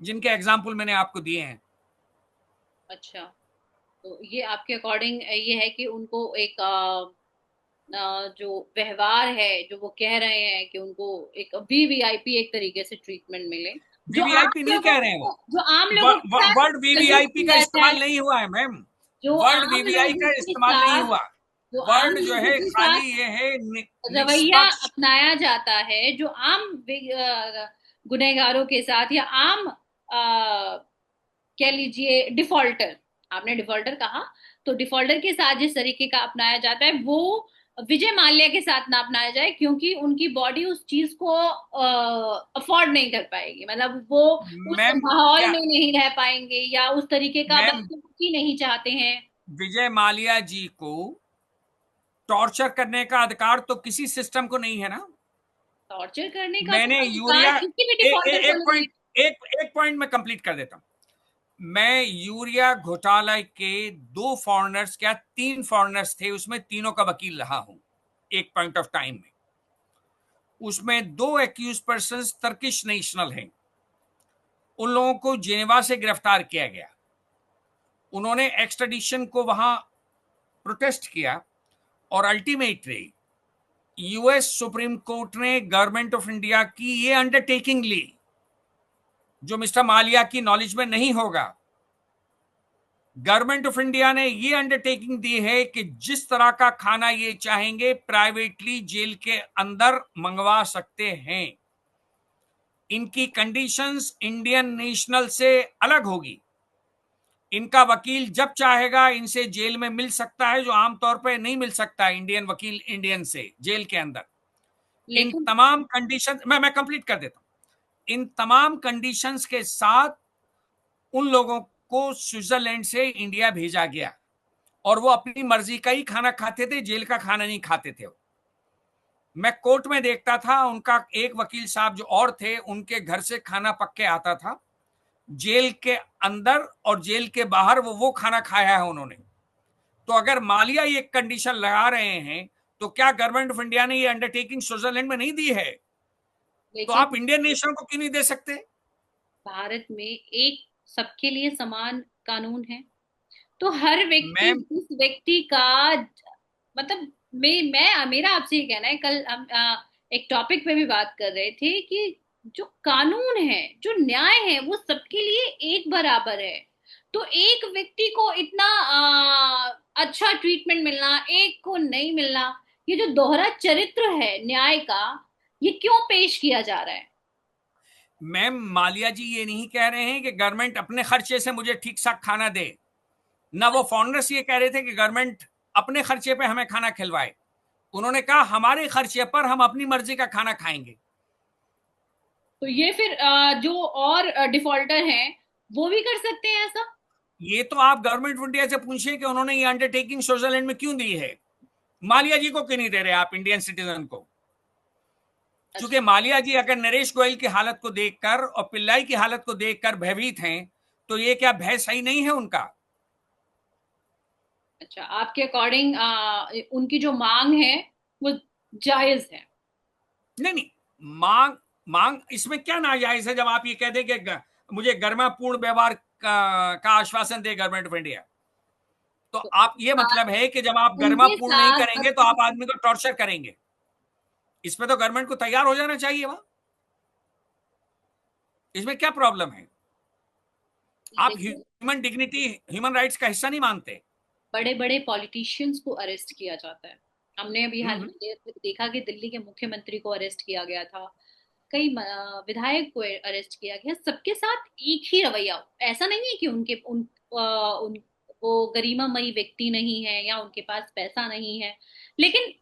Speaker 1: जिनके एग्जाम्पल मैंने आपको दिए हैं।
Speaker 2: अच्छा, तो ये आपके अकॉर्डिंग ये है कि उनको एक जो व्यवहार है, जो वो कह रहे हैं कि उनको एक वीवीआईपी एक तरीके से ट्रीटमेंट मिले, जो
Speaker 1: वीवीआईपी
Speaker 2: आम
Speaker 1: नहीं
Speaker 2: लोगों
Speaker 1: कह रहे हैं
Speaker 2: को,
Speaker 1: वो।
Speaker 2: जो आम लोगों के साथ
Speaker 1: वर्ड
Speaker 2: सलूक
Speaker 1: वीवीआईपी का
Speaker 2: किया
Speaker 1: इस्तेमाल
Speaker 2: जाए,
Speaker 1: नहीं हुआ है मैम।
Speaker 2: जो
Speaker 1: वर्ड
Speaker 2: आम
Speaker 1: वीवीआई
Speaker 2: लोगों
Speaker 1: का
Speaker 2: के
Speaker 1: इस्तेमाल नहीं
Speaker 2: साथ,
Speaker 1: हुआ।
Speaker 2: जो आम
Speaker 1: वर्ड जो
Speaker 2: लोगों
Speaker 1: है
Speaker 2: के
Speaker 1: खाली
Speaker 2: साथ
Speaker 1: ये है
Speaker 2: रवैया
Speaker 1: निष्पक्ष।
Speaker 2: अपनाया जाता है, जो आम गुनहगारों के साथ, या आम कह लीजिए डिफॉल्टर, आपने डिफॉल्टर कहा, तो डिफॉल्टर के साथ जिस तरीके का अपनाया जाता है वो विजय माल्या के साथ ना अपनाया जाए, क्योंकि उनकी बॉडी उस चीज को अफोर्ड नहीं कर पाएगी, मतलब वो उस
Speaker 1: मैम
Speaker 2: माहौल
Speaker 1: क्या
Speaker 2: में नहीं रह पाएंगे, या उस तरीके का
Speaker 1: मैम,
Speaker 2: बदसलूकी नहीं चाहते हैं।
Speaker 1: विजय माल्या जी को टॉर्चर करने का अधिकार तो किसी सिस्टम को नहीं है ना।
Speaker 2: टॉर्चर करने का तो
Speaker 1: मैंने
Speaker 2: अधिकार
Speaker 1: यूरिया
Speaker 2: किसी भी
Speaker 1: ए, ए,
Speaker 2: डिफॉल्टर को
Speaker 1: एक
Speaker 2: नहीं है।
Speaker 1: पॉइंट एक पॉइंट में कंप्लीट कर देता हूं। मैं यूरिया घोटाला के 2 फॉरेनर्स, क्या 3 फॉरेनर्स थे उसमें, तीनों का वकील रहा हूं एक पॉइंट ऑफ टाइम में। उसमें 2 एक्यूज पर्सन टर्किश नेशनल हैं। उन लोगों को जेनेवा से गिरफ्तार किया गया, उन्होंने एक्सट्रेडिशन को वहां प्रोटेस्ट किया, और अल्टीमेटली यूएस सुप्रीम कोर्ट ने गवर्नमेंट ऑफ इंडिया की ये अंडरटेकिंग ली, जो मिस्टर मालिया की नॉलेज में नहीं होगा। गवर्नमेंट ऑफ इंडिया ने ये अंडरटेकिंग दी है कि जिस तरह का खाना ये चाहेंगे प्राइवेटली जेल के अंदर मंगवा सकते हैं। इनकी कंडीशंस इंडियन नेशनल से अलग होगी। इनका वकील जब चाहेगा इनसे जेल में मिल सकता है, जो आमतौर पर नहीं मिल सकता इंडियन वकील इंडियन से जेल के अंदर। इन
Speaker 2: लेकिन
Speaker 1: तमाम कंडीशन मैं कंप्लीट कर देता हूं। इन तमाम कंडीशंस के साथ उन लोगों को स्विट्जरलैंड से इंडिया भेजा गया, और वो अपनी मर्जी का ही खाना खाते थे, जेल का खाना नहीं खाते थे। मैं कोर्ट में देखता था, उनका एक वकील साहब जो और थे, उनके घर से खाना पक के आता था जेल के अंदर, और जेल के बाहर वो खाना खाया है उन्होंने। तो अगर मालिया ये कंडीशन लगा रहे हैं, तो क्या गवर्नमेंट ऑफ इंडिया ने ये अंडरटेकिंग स्विट्जरलैंड में नहीं दी है? तो आप
Speaker 2: लेकिन
Speaker 1: इंडियन नेशन को क्यों नहीं दे सकते?
Speaker 2: भारत में एक सबके लिए समान कानून है, तो हर व्यक्ति
Speaker 1: मैम
Speaker 2: जिस व्यक्ति का, मतलब मेरा आपसे ये कहना है, कल हम एक टॉपिक पे भी बात कर रहे थे कि जो कानून है, जो न्याय है, वो सबके लिए एक बराबर है। तो एक व्यक्ति को इतना अच्छा ट्रीटमेंट मिलना, एक को नहीं मिलना, ये जो दोहरा चरित्र है न्याय का, ये क्यों पेश किया जा रहा है?
Speaker 1: मैम, मालिया जी ये नहीं कह रहे हैं कि गवर्नमेंट अपने खर्चे से मुझे ठीक ठाक खाना दे। ना वो फॉरेनर्स ये कह रहे थे कि गवर्नमेंट अपने खर्चे पे हमें खाना खिलवाए। उन्होंने कहा हमारे खर्चे पर हम अपनी मर्जी का खाना खाएंगे।
Speaker 2: तो ये फिर जो और डिफॉल्टर हैं वो भी कर सकते हैं ऐसा?
Speaker 1: ये तो आप गवर्नमेंट ऑफ इंडिया से पूछिए कि उन्होंने ये अंडरटेकिंग स्विट्जरलैंड में क्यों दी है। मालिया जी को क्यों नहीं दे रहे आप, इंडियन सिटीजन को? क्योंकि
Speaker 2: अच्छा।
Speaker 1: मालिया जी अगर नरेश गोयल की हालत को देखकर और पिल्लाई की हालत को देखकर भयभीत हैं, तो ये क्या भय सही नहीं है उनका?
Speaker 2: अच्छा, आपके अकॉर्डिंग उनकी जो मांग है वो जायज है?
Speaker 1: नहीं नहीं, मांग मांग इसमें क्या नाजायज है जब आप ये कह दें कि मुझे गरिमापूर्ण व्यवहार का आश्वासन दे गवर्नमेंट ऑफ इंडिया। तो
Speaker 2: तो
Speaker 1: आप ये मतलब है कि जब आप
Speaker 2: उनके
Speaker 1: गरिमापूर्ण नहीं
Speaker 2: साथ
Speaker 1: करेंगे तो आप आदमी को टॉर्चर करेंगे। इसमें तो गवर्नमेंट को तैयार हो जाना चाहिए वहां। इसमें क्या प्रॉब्लम है? आप
Speaker 2: लेकिन
Speaker 1: ह्यूमन डिग्निटी, ह्यूमन राइट्स का हिस्सा नहीं मानते?
Speaker 2: बड़े बड़े पॉलिटिशियंस को अरेस्ट किया जाता है। हमने अभी हाल
Speaker 1: हम्म।
Speaker 2: में देखा कि दिल्ली के मुख्यमंत्री को अरेस्ट किया गया था, कई विधायक को अरेस्ट किया गया। सबके साथ एक ही रवैया। ऐसा नहीं है कि उन वो गरिमामयी व्यक्ति नहीं है या उनके पास पैसा नहीं है, लेकिन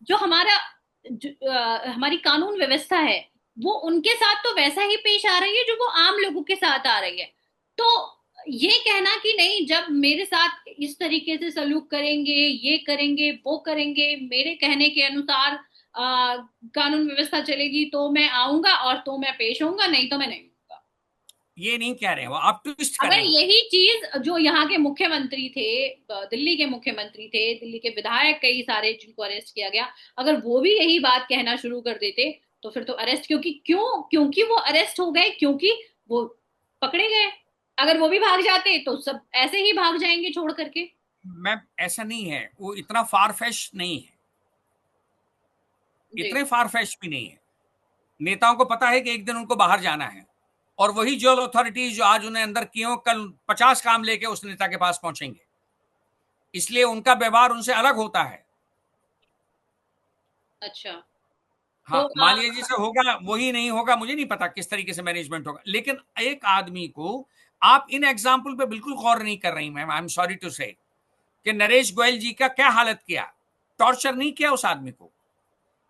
Speaker 2: जो हमारी कानून व्यवस्था है वो उनके साथ तो वैसा ही पेश आ रही है जो वो आम लोगों के साथ आ रही है। तो ये कहना कि नहीं, जब मेरे साथ इस तरीके से सलूक करेंगे, ये करेंगे, वो करेंगे, मेरे कहने के अनुसार कानून व्यवस्था चलेगी तो मैं आऊंगा और तो मैं पेश होऊंगा, नहीं तो मैं नहीं आऊंगा।
Speaker 1: ये नहीं कह रहे हैं वो, आप ट्विस्ट कर
Speaker 2: अगर
Speaker 1: रही हैं।
Speaker 2: यही चीज जो यहाँ के मुख्यमंत्री थे, दिल्ली के मुख्यमंत्री थे, दिल्ली के विधायक कई सारे जिनको अरेस्ट किया गया, अगर वो भी यही बात कहना शुरू कर देते तो फिर तो अरेस्ट, क्योंकि वो अरेस्ट हो गए, क्योंकि वो पकड़े गए। अगर वो भी भाग जाते तो सब ऐसे ही भाग जाएंगे छोड़ करके।
Speaker 1: मैम ऐसा नहीं है, वो इतना फारफेश नहीं है।
Speaker 2: जी।
Speaker 1: इतने फारफेश भी नहीं है। नेताओं को पता है कि एक दिन उनको बाहर जाना है, और वही जेल अथॉरिटीज जो आज उन्हें अंदर किए कल 50 काम लेके उस नेता के पास पहुंचेंगे। इसलिए उनका व्यवहार उनसे अलग होता है।
Speaker 2: अच्छा। तो
Speaker 1: हाँ, मालिया जी से होगा वही नहीं होगा, मुझे नहीं पता किस तरीके से मैनेजमेंट होगा, लेकिन एक आदमी को आप इन एग्जाम्पल पे बिल्कुल गौर नहीं कर रही ma'am. I am sorry to say कि नरेश गोयल जी का क्या हालत किया। टॉर्चर नहीं किया उस आदमी को।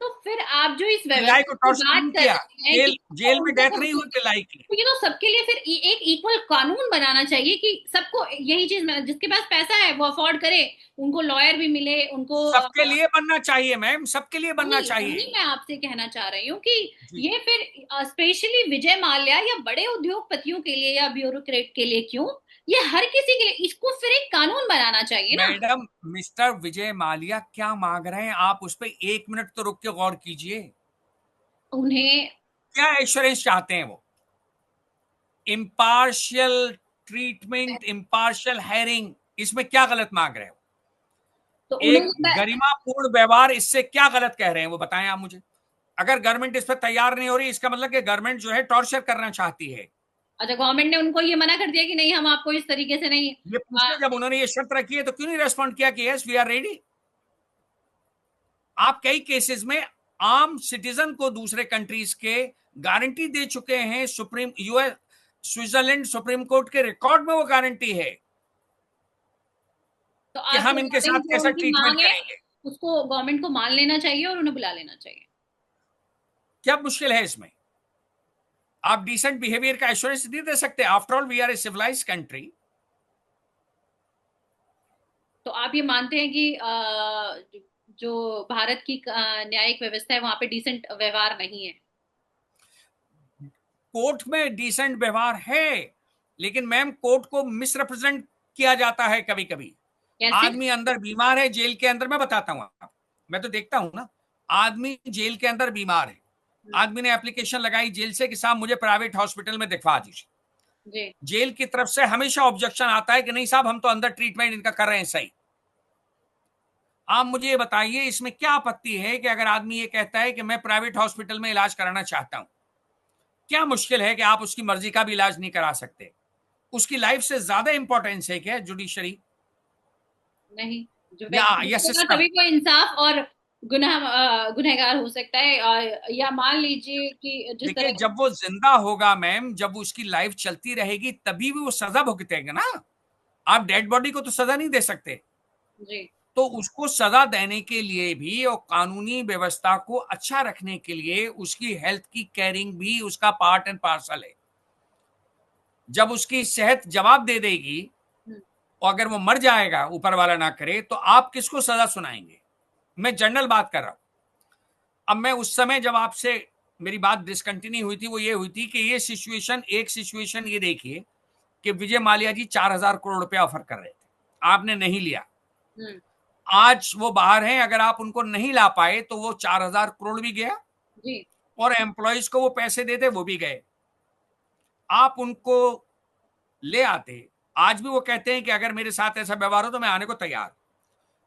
Speaker 2: तो फिर आप जो इस
Speaker 1: पिल्लाई को
Speaker 2: व्यवस्था की
Speaker 1: टॉर्चर
Speaker 2: बात
Speaker 1: नहीं
Speaker 2: कर
Speaker 1: किया।
Speaker 2: रहे हैं कि
Speaker 1: जेल जेल में
Speaker 2: उनको
Speaker 1: डेथ नहीं हुई पिल्लाई की।
Speaker 2: तो ये तो सबके लिए फिर एक इक्वल कानून बनाना चाहिए कि सबको यही चीज जिसके पास पैसा है वो अफोर्ड करे, उनको लॉयर भी मिले, उनको
Speaker 1: सबके लिए बनना चाहिए मैम, सबके लिए बनना
Speaker 2: वही
Speaker 1: चाहिए।
Speaker 2: वही मैं आपसे कहना चाह रही हूँ कि
Speaker 1: जी
Speaker 2: ये फिर स्पेशली विजय माल्या या बड़े उद्योगपतियों के लिए या ब्यूरोक्रेट के लिए क्यों, ये हर किसी के लिए, इसको फिर एक कानून बनाना चाहिए ना।
Speaker 1: मैडम, मिस्टर विजय माल्या क्या मांग रहे हैं आप उस पर 1 मिनट तो रुक के गौर कीजिए।
Speaker 2: उन्हें
Speaker 1: क्या एश्योरेंस चाहते हैं वो? इम्पार्शियल ट्रीटमेंट, इम्पार्शियल हेयरिंग, इसमें क्या गलत मांग रहे हो?
Speaker 2: तो
Speaker 1: एक
Speaker 2: उन्हें
Speaker 1: गरिमापूर्ण व्यवहार, इससे क्या गलत कह रहे हैं वो बताएं आप मुझे। अगर गवर्नमेंट इस पर तैयार नहीं हो रही, इसका मतलब कि गवर्नमेंट जो है टॉर्चर करना चाहती है।
Speaker 2: अच्छा, गवर्नमेंट ने उनको ये मना कर दिया कि नहीं, हम आपको इस तरीके से नहीं।
Speaker 1: ये पूछिए, जब उन्होंने ये शर्त रखी है तो क्यों नहीं रेस्पॉन्ड किया कि यस वी आर रेडी? आप कई केसेस में आम सिटीजन को दूसरे कंट्रीज के गारंटी दे चुके हैं। Supreme US Switzerland supreme court के रिकॉर्ड में वो गारंटी है
Speaker 2: तो
Speaker 1: कि हम
Speaker 2: आपके
Speaker 1: इनके
Speaker 2: अकॉर्डिंग
Speaker 1: साथ
Speaker 2: जो
Speaker 1: कैसा
Speaker 2: उनकी
Speaker 1: ट्रीटमेंट
Speaker 2: मांग है
Speaker 1: करेंगे।
Speaker 2: उसको गवर्नमेंट को मान लेना चाहिए और उन्हें बुला लेना चाहिए।
Speaker 1: क्या मुश्किल है इसमें? आप डिसेंट बिहेवियर का एश्योरेंस नहीं दे सकते? After all we are a civilized country.
Speaker 2: तो आप ये मानते हैं कि जो भारत की न्यायिक व्यवस्था है वहां पे डिसेंट व्यवहार नहीं है?
Speaker 1: कोर्ट में डिसेंट व्यवहार है, लेकिन मैम कोर्ट को मिसरिप्रेजेंट किया जाता है कभी कभी।
Speaker 2: कैसे?
Speaker 1: आदमी अंदर बीमार है जेल के अंदर, मैं बताता हूं आपको, मैं तो देखता हूं ना। आदमी जेल के अंदर बीमार है,
Speaker 2: हम्म,
Speaker 1: आदमी ने एप्लीकेशन लगाई जेल से कि साहब मुझे प्राइवेट हॉस्पिटल में दिखवा दीजिए।
Speaker 2: जी।
Speaker 1: जेल की तरफ से हमेशा ऑब्जेक्शन आता है कि नहीं साहब, हम तो अंदर ट्रीटमेंट इनका कर रहे हैं सही। आप मुझे ये बताइए, इसमें क्या आपत्ति है कि अगर आदमी ये कहता है कि मैं प्राइवेट हॉस्पिटल में इलाज कराना चाहता हूं, क्या मुश्किल है कि आप उसकी मर्जी का भी इलाज नहीं करा सकते? उसकी लाइफ से ज्यादा इंपॉर्टेंस है क्या जुडिशरी
Speaker 2: नहीं, जो
Speaker 1: या
Speaker 2: व्यक्ति जिएगा
Speaker 1: सिस्टम?
Speaker 2: तभी कोई इंसाफ और गुनहगार हो सकता है। या मान लीजिए कि जिस
Speaker 1: देखिए,
Speaker 2: तरह
Speaker 1: जब वो जिंदा होगा मैम, जब उसकी लाइफ चलती रहेगी तभी भी वो सजा भुगतेगा ना। आप डेड बॉडी को तो सजा नहीं दे सकते।
Speaker 2: जी।
Speaker 1: तो उसको सजा देने के लिए भी और कानूनी व्यवस्था को अच्छा रखने के लिए उसकी हेल्थ की केयरिंग भी उसका पार्ट एंड पार्सल है। जब उसकी सेहत जवाब दे देगी
Speaker 2: हम्म।
Speaker 1: और अगर वो मर जाएगा, ऊपर वाला ना करे, तो आप किसको सजा सुनाएंगे? मैं जनरल बात कर रहा हूं। अब मैं उस समय जब आपसे मेरी बात डिसकंटिन्यू हुई थी, वो ये हुई थी कि ये सिचुएशन, एक सिचुएशन ये देखिए कि विजय माल्या जी 4,000 करोड़ रुपया ऑफर कर रहे थे, आपने नहीं लिया।
Speaker 2: हम्म।
Speaker 1: आज वो बाहर हैं, अगर आप उनको नहीं ला पाए तो वो 4,000 करोड़ भी गया
Speaker 2: जी।
Speaker 1: और एम्प्लॉयज को वो पैसे देते, वो भी गए। आप उनको ले आते। आज भी वो कहते हैं कि अगर मेरे साथ ऐसा व्यवहार हो तो मैं आने को तैयार।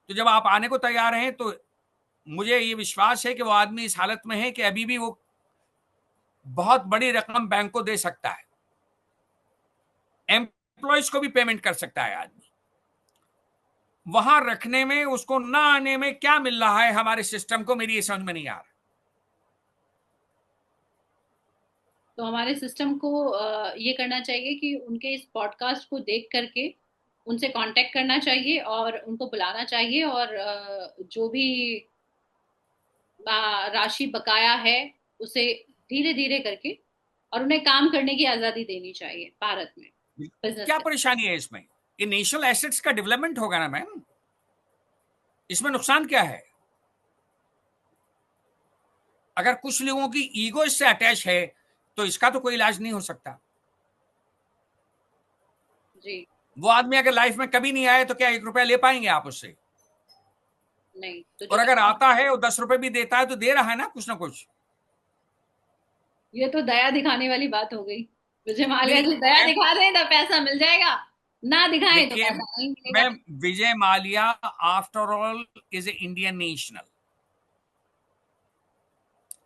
Speaker 1: तो जब आप आने को तैयार हैं तो मुझे ये विश्वास है कि वो आदमी इस हालत में है कि अभी भी वो बहुत बड़ी रकम बैंक को दे सकता है, एम्प्लॉयज को भी पेमेंट कर सकता है आदमी। वहां रखने में, उसको ना आने में क्या मिल रहा है हमारे सिस्टम को, मेरी ये समझ में नहीं आ रहा।
Speaker 2: तो हमारे सिस्टम को ये करना चाहिए कि उनके इस पॉडकास्ट को देख करके उनसे कांटेक्ट करना चाहिए और उनको बुलाना चाहिए, और जो भी राशि बकाया है उसे धीरे धीरे करके, और उन्हें काम करने की आजादी देनी चाहिए भारत में, बिजनेस
Speaker 1: क्या
Speaker 2: करने।
Speaker 1: परेशानी है इसमें? ये नेशनल एसेट्स का डेवलपमेंट होगा ना मैम, इसमें नुकसान क्या है? अगर कुछ लोगों की ईगो इससे अटैच है तो इसका तो कोई इलाज नहीं हो सकता।
Speaker 2: जी।
Speaker 1: वो आदमी अगर लाइफ में कभी नहीं आए तो क्या 1 रुपया ले पाएंगे आप उससे?
Speaker 2: नहीं तो जो
Speaker 1: और अगर आता है और 10 रुपए भी देता है तो दे रहा है ना कुछ।
Speaker 2: ये तो दया दिखाने वाली बात हो गई। विजय
Speaker 1: नहीं
Speaker 2: माल्या
Speaker 1: नहीं
Speaker 2: जी दया
Speaker 1: मैम,
Speaker 2: दिखा दें तो पैसा मिल जाएगा, ना दिखाएं तो
Speaker 1: देखिए
Speaker 2: पैसा नहीं मिलेगा।
Speaker 1: Ma'am, Vijay Mallya after all is a Indian national.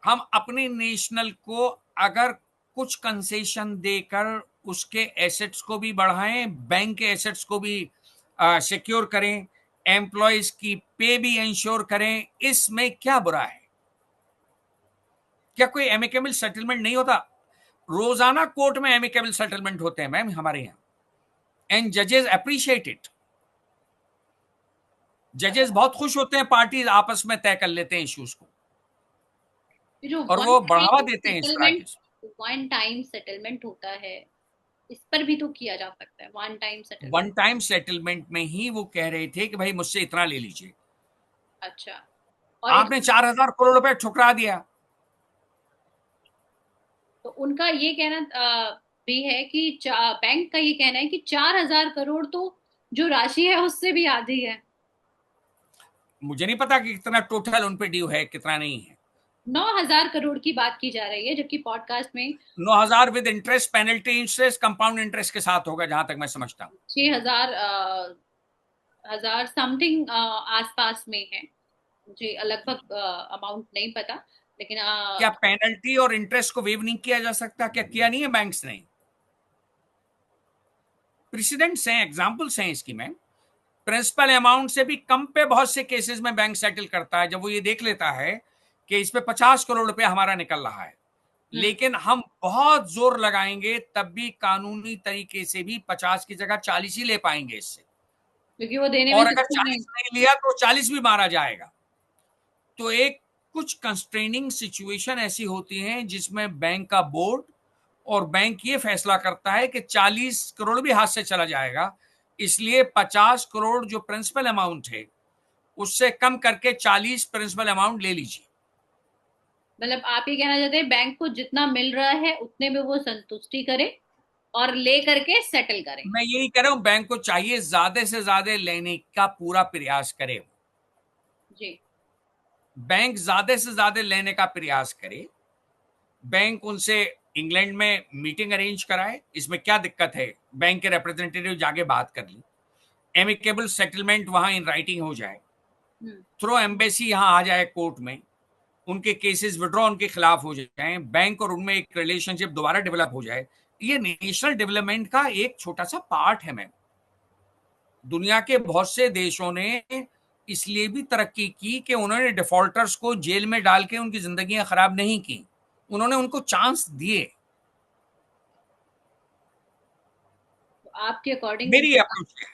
Speaker 1: हम अपने नेशनल को अगर कुछ कंसेशन देकर उसके एसेट्स को भी बढ़ाएं, बैंक के एसेट्स को भी सिक्योर करें, एम्प्लॉयज की पे भी इंश्योर करें, इसमें क्या बुरा है? क्या कोई एमिकेबल सेटलमेंट नहीं होता? रोजाना कोर्ट में एमिकेबल सेटलमेंट होते हैं मैम हमारे यहाँ, एंड जजेस अप्रिशिएट इट। जजेस बहुत खुश होते हैं, पार्टी आपस में तय कर लेते हैं इश्यूज को
Speaker 2: ये जो
Speaker 1: और वो बढ़ावा देते हैं इस तरह के।
Speaker 2: वन टाइम सेटलमेंट होता है, इस पर भी तो किया जा सकता है one time
Speaker 1: one
Speaker 2: settlement.
Speaker 1: Time settlement में ही वो कह रहे थे कि भाई मुझसे इतना ले लीजिए।
Speaker 2: अच्छा। और
Speaker 1: आपने 4,000 करोड़ रुपए ठुकरा दिया।
Speaker 2: तो उनका ये कहना भी है कि बैंक का ये कहना है कि 4,000 करोड़ तो जो राशि है उससे भी आधी है।
Speaker 1: मुझे नहीं पता कि कितना टोटल उन पे ड्यू है, कितना नहीं है।
Speaker 2: 9,000 करोड़ की बात की जा रही है, जबकि पॉडकास्ट में
Speaker 1: 9,000 with interest, penalty interest, compound interest के साथ होगा जहां तक मैं समझता हूँ।
Speaker 2: 6,000 हजार समथिंग आसपास में है। मुझे लगभग अमाउंट नहीं पता, लेकिन
Speaker 1: क्या पेनल्टी और इंटरेस्ट को वेव नहीं किया जा सकता? क्या किया नहीं है बैंक्स ने? प्रेसिडेंट्स हैं, एग्जाम्पल्स हैं इसकी मैम। प्रिंसिपल अमाउंट से भी कम पे बहुत से केसेस में बैंक सेटल करता है जब वो ये देख लेता है कि इस पे 50 करोड़ रुपया हमारा निकल रहा है।
Speaker 2: हम्म,
Speaker 1: लेकिन हम बहुत जोर लगाएंगे तब भी कानूनी तरीके से भी 50 की जगह 40 ही ले पाएंगे इससे।
Speaker 2: क्योंकि वो देने में
Speaker 1: और अगर
Speaker 2: सक्षम नहीं।
Speaker 1: 40 नहीं लिया तो 40 भी मारा जाएगा। तो एक कुछ कंस्ट्रेनिंग सिचुएशन ऐसी होती है जिसमें बैंक का बोर्ड और बैंक ये फैसला करता है कि 40 करोड़ भी हाथ से चला जाएगा, इसलिए 50 करोड़ जो प्रिंसिपल अमाउंट है उससे कम करके 40 प्रिंसिपल अमाउंट ले लीजिए।
Speaker 2: मतलब आप ये कहना चाहते हैं बैंक को जितना मिल रहा है उतने में वो संतुष्टि करे और ले करके सेटल करे।
Speaker 1: मैं यही कह रहा हूं, बैंक को चाहिए ज्यादा से ज्यादा लेने का पूरा प्रयास करे।
Speaker 2: जी।
Speaker 1: बैंक ज्यादा से ज्यादा लेने का प्रयास करे। बैंक उनसे इंग्लैंड में मीटिंग अरेंज कराए, इसमें क्या दिक्कत है? बैंक के रिप्रेजेंटेटिव जाके बात कर ली, एमिकेबल सेटलमेंट वहां इन राइटिंग हो जाए। थ्रो एम्बेसी यहाँ आ जाए कोर्ट में, उनके केसेस विड्रॉ उनके खिलाफ हो जाए, बैंक और उनमें एक रिलेशनशिप दोबारा डेवलप हो जाए, ये नेशनल डेवलपमेंट का एक छोटा सा पार्ट है। मैम, दुनिया के बहुत से देशों ने इसलिए भी तरक्की की कि उन्होंने डिफॉल्टर्स को जेल में डाल के उनकी जिंदगियां खराब नहीं की, उन्होंने उनको चांस दिए।
Speaker 2: आपके अकॉर्डिंग
Speaker 1: मेरी अप्रोच है।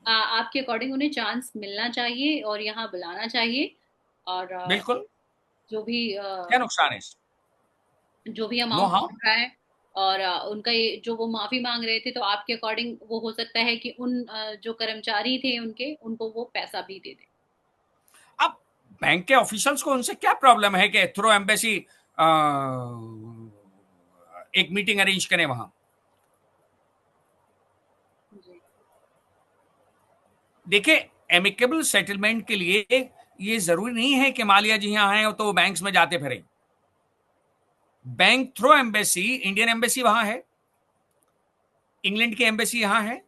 Speaker 2: आपके अकॉर्डिंग उन्हें चांस मिलना चाहिए और यहाँ बुलाना चाहिए, और
Speaker 1: बिल्कुल।
Speaker 2: जो भी
Speaker 1: क्या नुकसान है इसमें?
Speaker 2: जो भी
Speaker 1: नो
Speaker 2: अमाउंट
Speaker 1: हार्म।
Speaker 2: मिल रहा है, और उनका ये जो वो माफी मांग रहे थे, तो आपके अकॉर्डिंग वो हो सकता है कि उन जो कर्मचारी थे उनके, उनको वो पैसा भी दे दे।
Speaker 1: अब बैंक के ऑफिशियल्स को उनसे क्या प्रॉब्लम है कि थ्रो एम्बेसी एक मीटिंग अरेंज करें वहां?
Speaker 2: जी।
Speaker 1: देखिए, एमिकेबल सेटलमेंट के लिए ये जरूरी नहीं है कि मालिया जी यहाँ आए तो वो बैंक्स में जाते फिरे। Bank through embassy, Indian embassy वहां है, इंग्लैंड की एम्बेसी यहां है,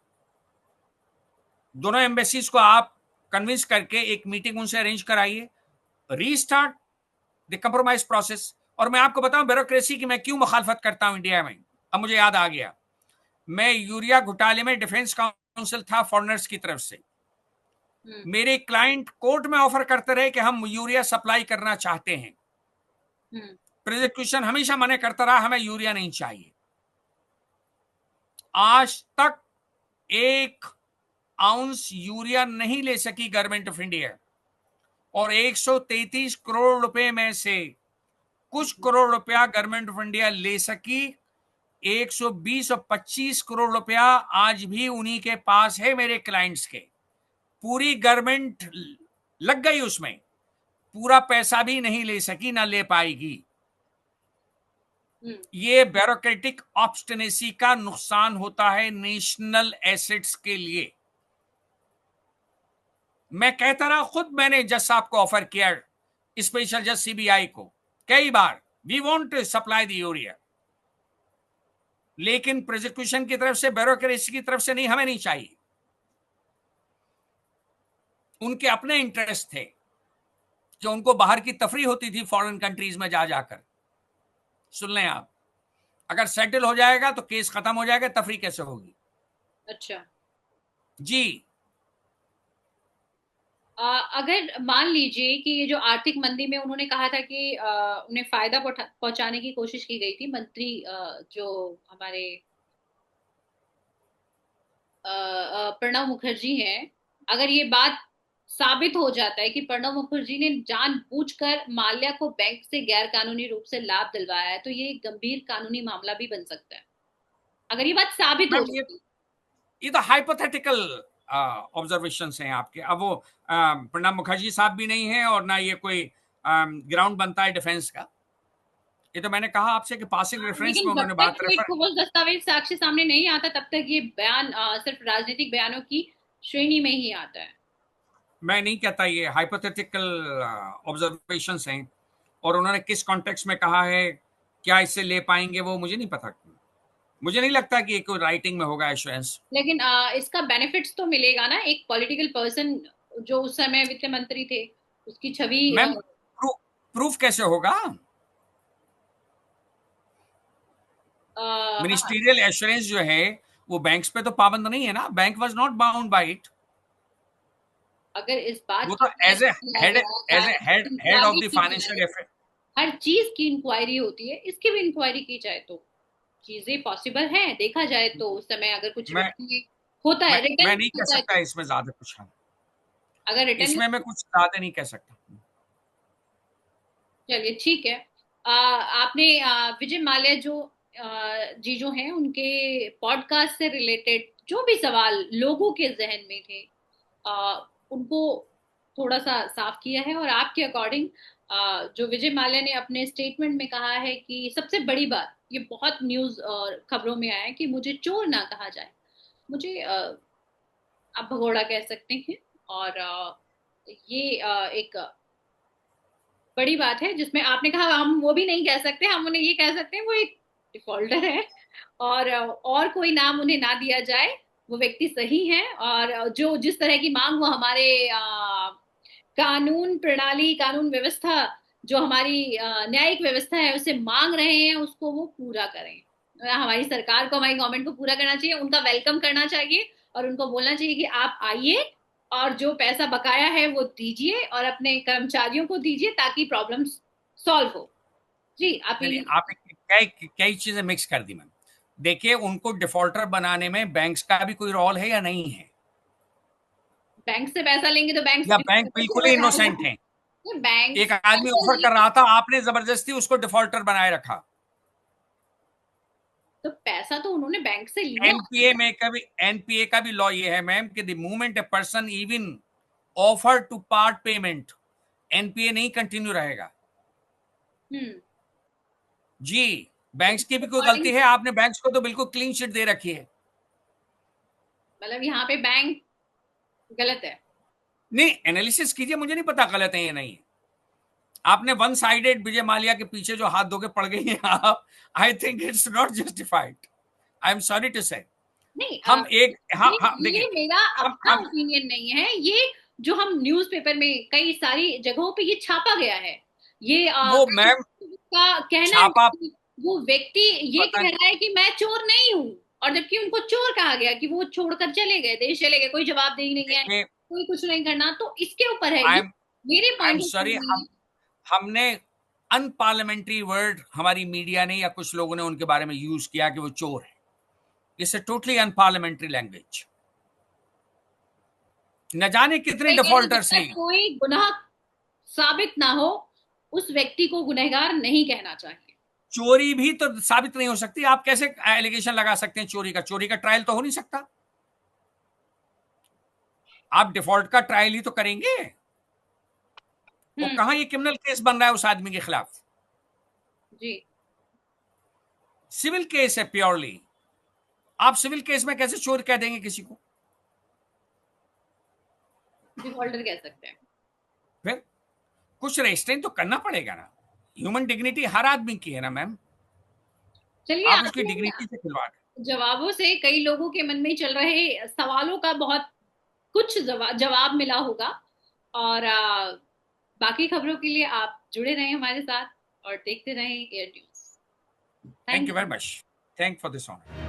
Speaker 1: दोनों एम्बेसीज को आप कन्विंस करके एक मीटिंग उनसे अरेंज कराइए, रीस्टार्ट द कंप्रोमाइज प्रोसेस। और मैं आपको बताऊं ब्यूरोक्रेसी की मैं क्यों मुखालफत करता हूं इंडिया में, अब मुझे याद आ गया। मैं यूरिया घोटाले में डिफेंस काउंसिल था फॉरेनर्स की तरफ से।
Speaker 2: हम्म।
Speaker 1: मेरे क्लाइंट कोर्ट में ऑफर करते रहे कि हम यूरिया सप्लाई करना चाहते हैं,
Speaker 2: हम्म।
Speaker 1: प्रोसिक्यूशन हमेशा मना करता रहा हमें यूरिया नहीं चाहिए। आज तक एक आउंस यूरिया नहीं ले सकी गवर्नमेंट ऑफ इंडिया, और 133 करोड़ रुपए में से कुछ करोड़ रुपया गवर्नमेंट ऑफ इंडिया ले सकी। 120 और 25 करोड़ रुपया आज भी उन्हीं के पास है, मेरे क्लाइंट्स के। पूरी गवर्नमेंट लग गई उसमें, पूरा पैसा भी नहीं ले सकी, ना ले पाएगी।
Speaker 2: हम्म।
Speaker 1: ये ब्यूरोक्रेटिक ऑब्स्टिनेसी का नुकसान होता है नेशनल एसेट्स के लिए। मैं कहता रहा, खुद मैंने जज साहब को ऑफर किया, स्पेशल जज सीबीआई को कई बार, we want to supply the urea, लेकिन प्रोसिक्यूशन की तरफ से, ब्यूरोक्रेसी की तरफ से नहीं, हमें नहीं चाहिए। उनके अपने इंटरेस्ट थे, जो उनको बाहर की तफरी होती थी फॉरेन कंट्रीज में जा जाकर। सुन लें आप, अगर सेटल हो जाएगा तो केस खत्म हो जाएगा, तफरी कैसे होगी?
Speaker 2: अच्छा।
Speaker 1: जी।
Speaker 2: अगर मान लीजिए कि ये जो आर्थिक मंदी में उन्होंने कहा था कि उन्हें फायदा पहुंचाने की कोशिश की गई थी, मंत्री जो हमारे प्रणब मुखर्जी हैं, अगर ये बात साबित हो जाता है कि प्रणब मुखर्जी ने जानबूझकर माल्या को बैंक से गैर कानूनी रूप से लाभ दिलवाया है, तो ये एक गंभीर कानूनी मामला भी बन सकता है, अगर ये बात साबित हो
Speaker 1: मैम,
Speaker 2: जाती है।
Speaker 1: ये तो हाइपोथेटिकल ऑब्जर्वेशन हैं आपके। अब वो प्रणब मुखर्जी साहब भी नहीं है और ना ये कोई ग्राउंड बनता है डिफेंस का। ये तो मैंने कहा आपसे कि पासिंग रेफरेंस
Speaker 2: लेकिन
Speaker 1: में
Speaker 2: जब
Speaker 1: उन्होंने
Speaker 2: तक
Speaker 1: बात
Speaker 2: कोई
Speaker 1: रेफर।
Speaker 2: ठोस दस्तावेज साक्ष्य सामने नहीं आता, तब तक ये बयान सिर्फ राजनीतिक बयानों की श्रेणी में ही आता है।
Speaker 1: मैं नहीं कहता, ये हाइपोथेटिकल ऑब्जर्वेशन हैं, और उन्होंने किस कॉन्टेक्स्ट में कहा है, क्या इससे ले पाएंगे वो मुझे नहीं पता। मुझे नहीं लगता कि कोई राइटिंग में होगा एश्योरेंस।
Speaker 2: लेकिन इसका बेनिफिट्स तो मिलेगा ना, एक पॉलिटिकल पर्सन जो उस समय वित्त मंत्री थे, उसकी छवि
Speaker 1: मैम, प्रूफ कैसे होगा?
Speaker 2: हाँ,
Speaker 1: मिनिस्टीरियल एश्योरेंस जो है वो बैंक्स पे तो पाबंद नहीं है ना, bank was not bound by it.
Speaker 2: अगर इस बात
Speaker 1: वो
Speaker 2: की
Speaker 1: तो एज ए
Speaker 2: जांच किया
Speaker 1: हेड,
Speaker 2: गया,
Speaker 1: as a head head of
Speaker 2: inquiry
Speaker 1: the
Speaker 2: की जाए,
Speaker 1: फाइनेंशियल अफेयर।
Speaker 2: हर चीज की इंक्वायरी होती है, इसकी भी इंक्वायरी की जाए तो चीजें पॉसिबल हैं, देखा जाए तो उस समय अगर कुछ
Speaker 1: मैं
Speaker 2: रिटर्न होता है,
Speaker 1: मैं
Speaker 2: रिटर्न
Speaker 1: नहीं कह
Speaker 2: होता है
Speaker 1: सकता
Speaker 2: तो,
Speaker 1: इसमें ज्यादा कुछ। हाँ,
Speaker 2: अगर रिटर्न।
Speaker 1: इसमें मैं कुछ ज्यादा नहीं कह सकता।
Speaker 2: चलिए ठीक है। आपने विजय माल्या जो जी जो हैं, उनके पॉडकास्ट से रिलेटेड जो भी सवाल लोगों के जहन में थे, उनको थोड़ा सा साफ किया है, और आपके अकॉर्डिंग जो विजय माल्या ने अपने स्टेटमेंट में कहा है कि सबसे बड़ी बात, ये बहुत न्यूज और खबरों में आया है कि मुझे चोर ना कहा जाए, मुझे आप भगोड़ा कह सकते हैं, और ये एक बड़ी बात है जिसमें आपने कहा हम वो भी नहीं कह सकते, हम उन्हें ये कह सकते हैं वो एक डिफॉल्टर है, और कोई नाम उन्हें ना दिया जाए, वो व्यक्ति सही है, और जो जिस तरह की मांग वो हमारे कानून प्रणाली, कानून व्यवस्था, जो हमारी न्यायिक व्यवस्था है उसे मांग रहे हैं, उसको वो पूरा करें। हमारी सरकार को, हमारी गवर्नमेंट को पूरा करना चाहिए, उनका वेलकम करना चाहिए और उनको बोलना चाहिए कि आप आइए और जो पैसा बकाया है वो दीजिए और अपने कर्मचारियों को दीजिए ताकि प्रॉब्लम सॉल्व हो। जी आप
Speaker 1: नहीं नहीं,
Speaker 2: ये
Speaker 1: आप कई कई चीजें मिक्स कर दी मैम। देखिए, उनको डिफॉल्टर बनाने में बैंक्स का भी कोई रोल है या नहीं है?
Speaker 2: बैंक से पैसा लेंगे तो बैंक
Speaker 1: या बैंक बिल्कुल ही इनोसेंट है?
Speaker 2: बैंक
Speaker 1: एक आदमी ऑफर कर रहा था, आपने जबरदस्ती उसको डिफॉल्टर बनाए रखा।
Speaker 2: तो पैसा तो उन्होंने बैंक से लिया।
Speaker 1: एनपीए का भी लॉ ये है मैम कि the moment a person even offer to part payment, NPA नहीं कंटिन्यू रहेगा।
Speaker 2: हम्म।
Speaker 1: जी, बैंक्स की भी कोई गलती है? आपने बैंक्स को तो बिल्कुल क्लीन चिट दे रखी है।
Speaker 2: मतलब यहाँ पे बैंक गलत है।
Speaker 1: नहीं, एनालिसिस कीजिए, मुझे नहीं पता गलत है या नहीं है। आपने वन साइडेड विजय माल्या के पीछे जो हाथ धोके पड़ गई हैं आप, I think it's not justified. I am sorry to say.
Speaker 2: नहीं
Speaker 1: हम एक हाँ हाँ
Speaker 2: ये
Speaker 1: देखिए,
Speaker 2: मेरा अपना
Speaker 1: हम
Speaker 2: ओपिनियन नहीं है, ये जो हम न्यूज़पेपर में कई सारी जगहों पे ये छापा गया है, ये
Speaker 1: वो मैम
Speaker 2: का कहना है
Speaker 1: छापा,
Speaker 2: कि वो व्यक्ति ये
Speaker 1: पता
Speaker 2: कह
Speaker 1: नहीं।
Speaker 2: रहा है कि मैं चोर नहीं हूँ, और जबकि उनको चोर कहा गया कि वो छोड़कर चले गए, देश चले गए, कोई जवाबदेही नहीं है,
Speaker 1: देखिए,
Speaker 2: कोई कुछ नहीं करना, तो इसके ऊपर है
Speaker 1: आई
Speaker 2: ये।
Speaker 1: एम
Speaker 2: मेरे
Speaker 1: I am
Speaker 2: point of
Speaker 1: sorry,
Speaker 2: view नहीं है।
Speaker 1: हमने अनपार्लियामेंट्री वर्ड हमारी मीडिया ने या कुछ लोगों ने उनके बारे में यूज किया कि वो चोर है। It's a totally unparliamentary language. न जाने कितने
Speaker 2: मैं कहती हूँ, जब
Speaker 1: डिफॉल्टर्स
Speaker 2: तक
Speaker 1: हैं।
Speaker 2: कोई गुनाह साबित ना हो उस व्यक्ति को गुनहगार नहीं कहना चाहिए।
Speaker 1: चोरी भी तो साबित नहीं हो सकती। आप कैसे एलिगेशन लगा सकते हैं चोरी का? चोरी का ट्रायल तो हो नहीं सकता। आप डिफॉल्ट का ट्रायल ही तो करेंगे। वो
Speaker 2: हम्म।
Speaker 1: कहां ये क्रिमिनल केस बन रहा है उस आदमी के खिलाफ?
Speaker 2: जी।
Speaker 1: सिविल केस है प्योरली। आप सिविल केस में कैसे चोर कह देंगे किसी को?
Speaker 2: डिफॉल्टर कह सकते हैं।
Speaker 1: फिर कुछ रेस्ट्रेन तो करना पड़ेगा ना। ह्यूमन डिग्निटी हर आदमी की है ना मैम।
Speaker 2: चलिए,
Speaker 1: आप उसकी
Speaker 2: आपने
Speaker 1: डिग्निटी से खिलवाड़।
Speaker 2: जवाबों से कई लोगों के मन में चल रहे सवालों का बहुत कुछ जवाब मिला होगा। और बाकी खबरों के लिए आप जुड़े रहें हमारे साथ और देखते रहें air news.
Speaker 1: Thank
Speaker 2: thank
Speaker 1: you
Speaker 2: you.
Speaker 1: Very much. Thank for this honour.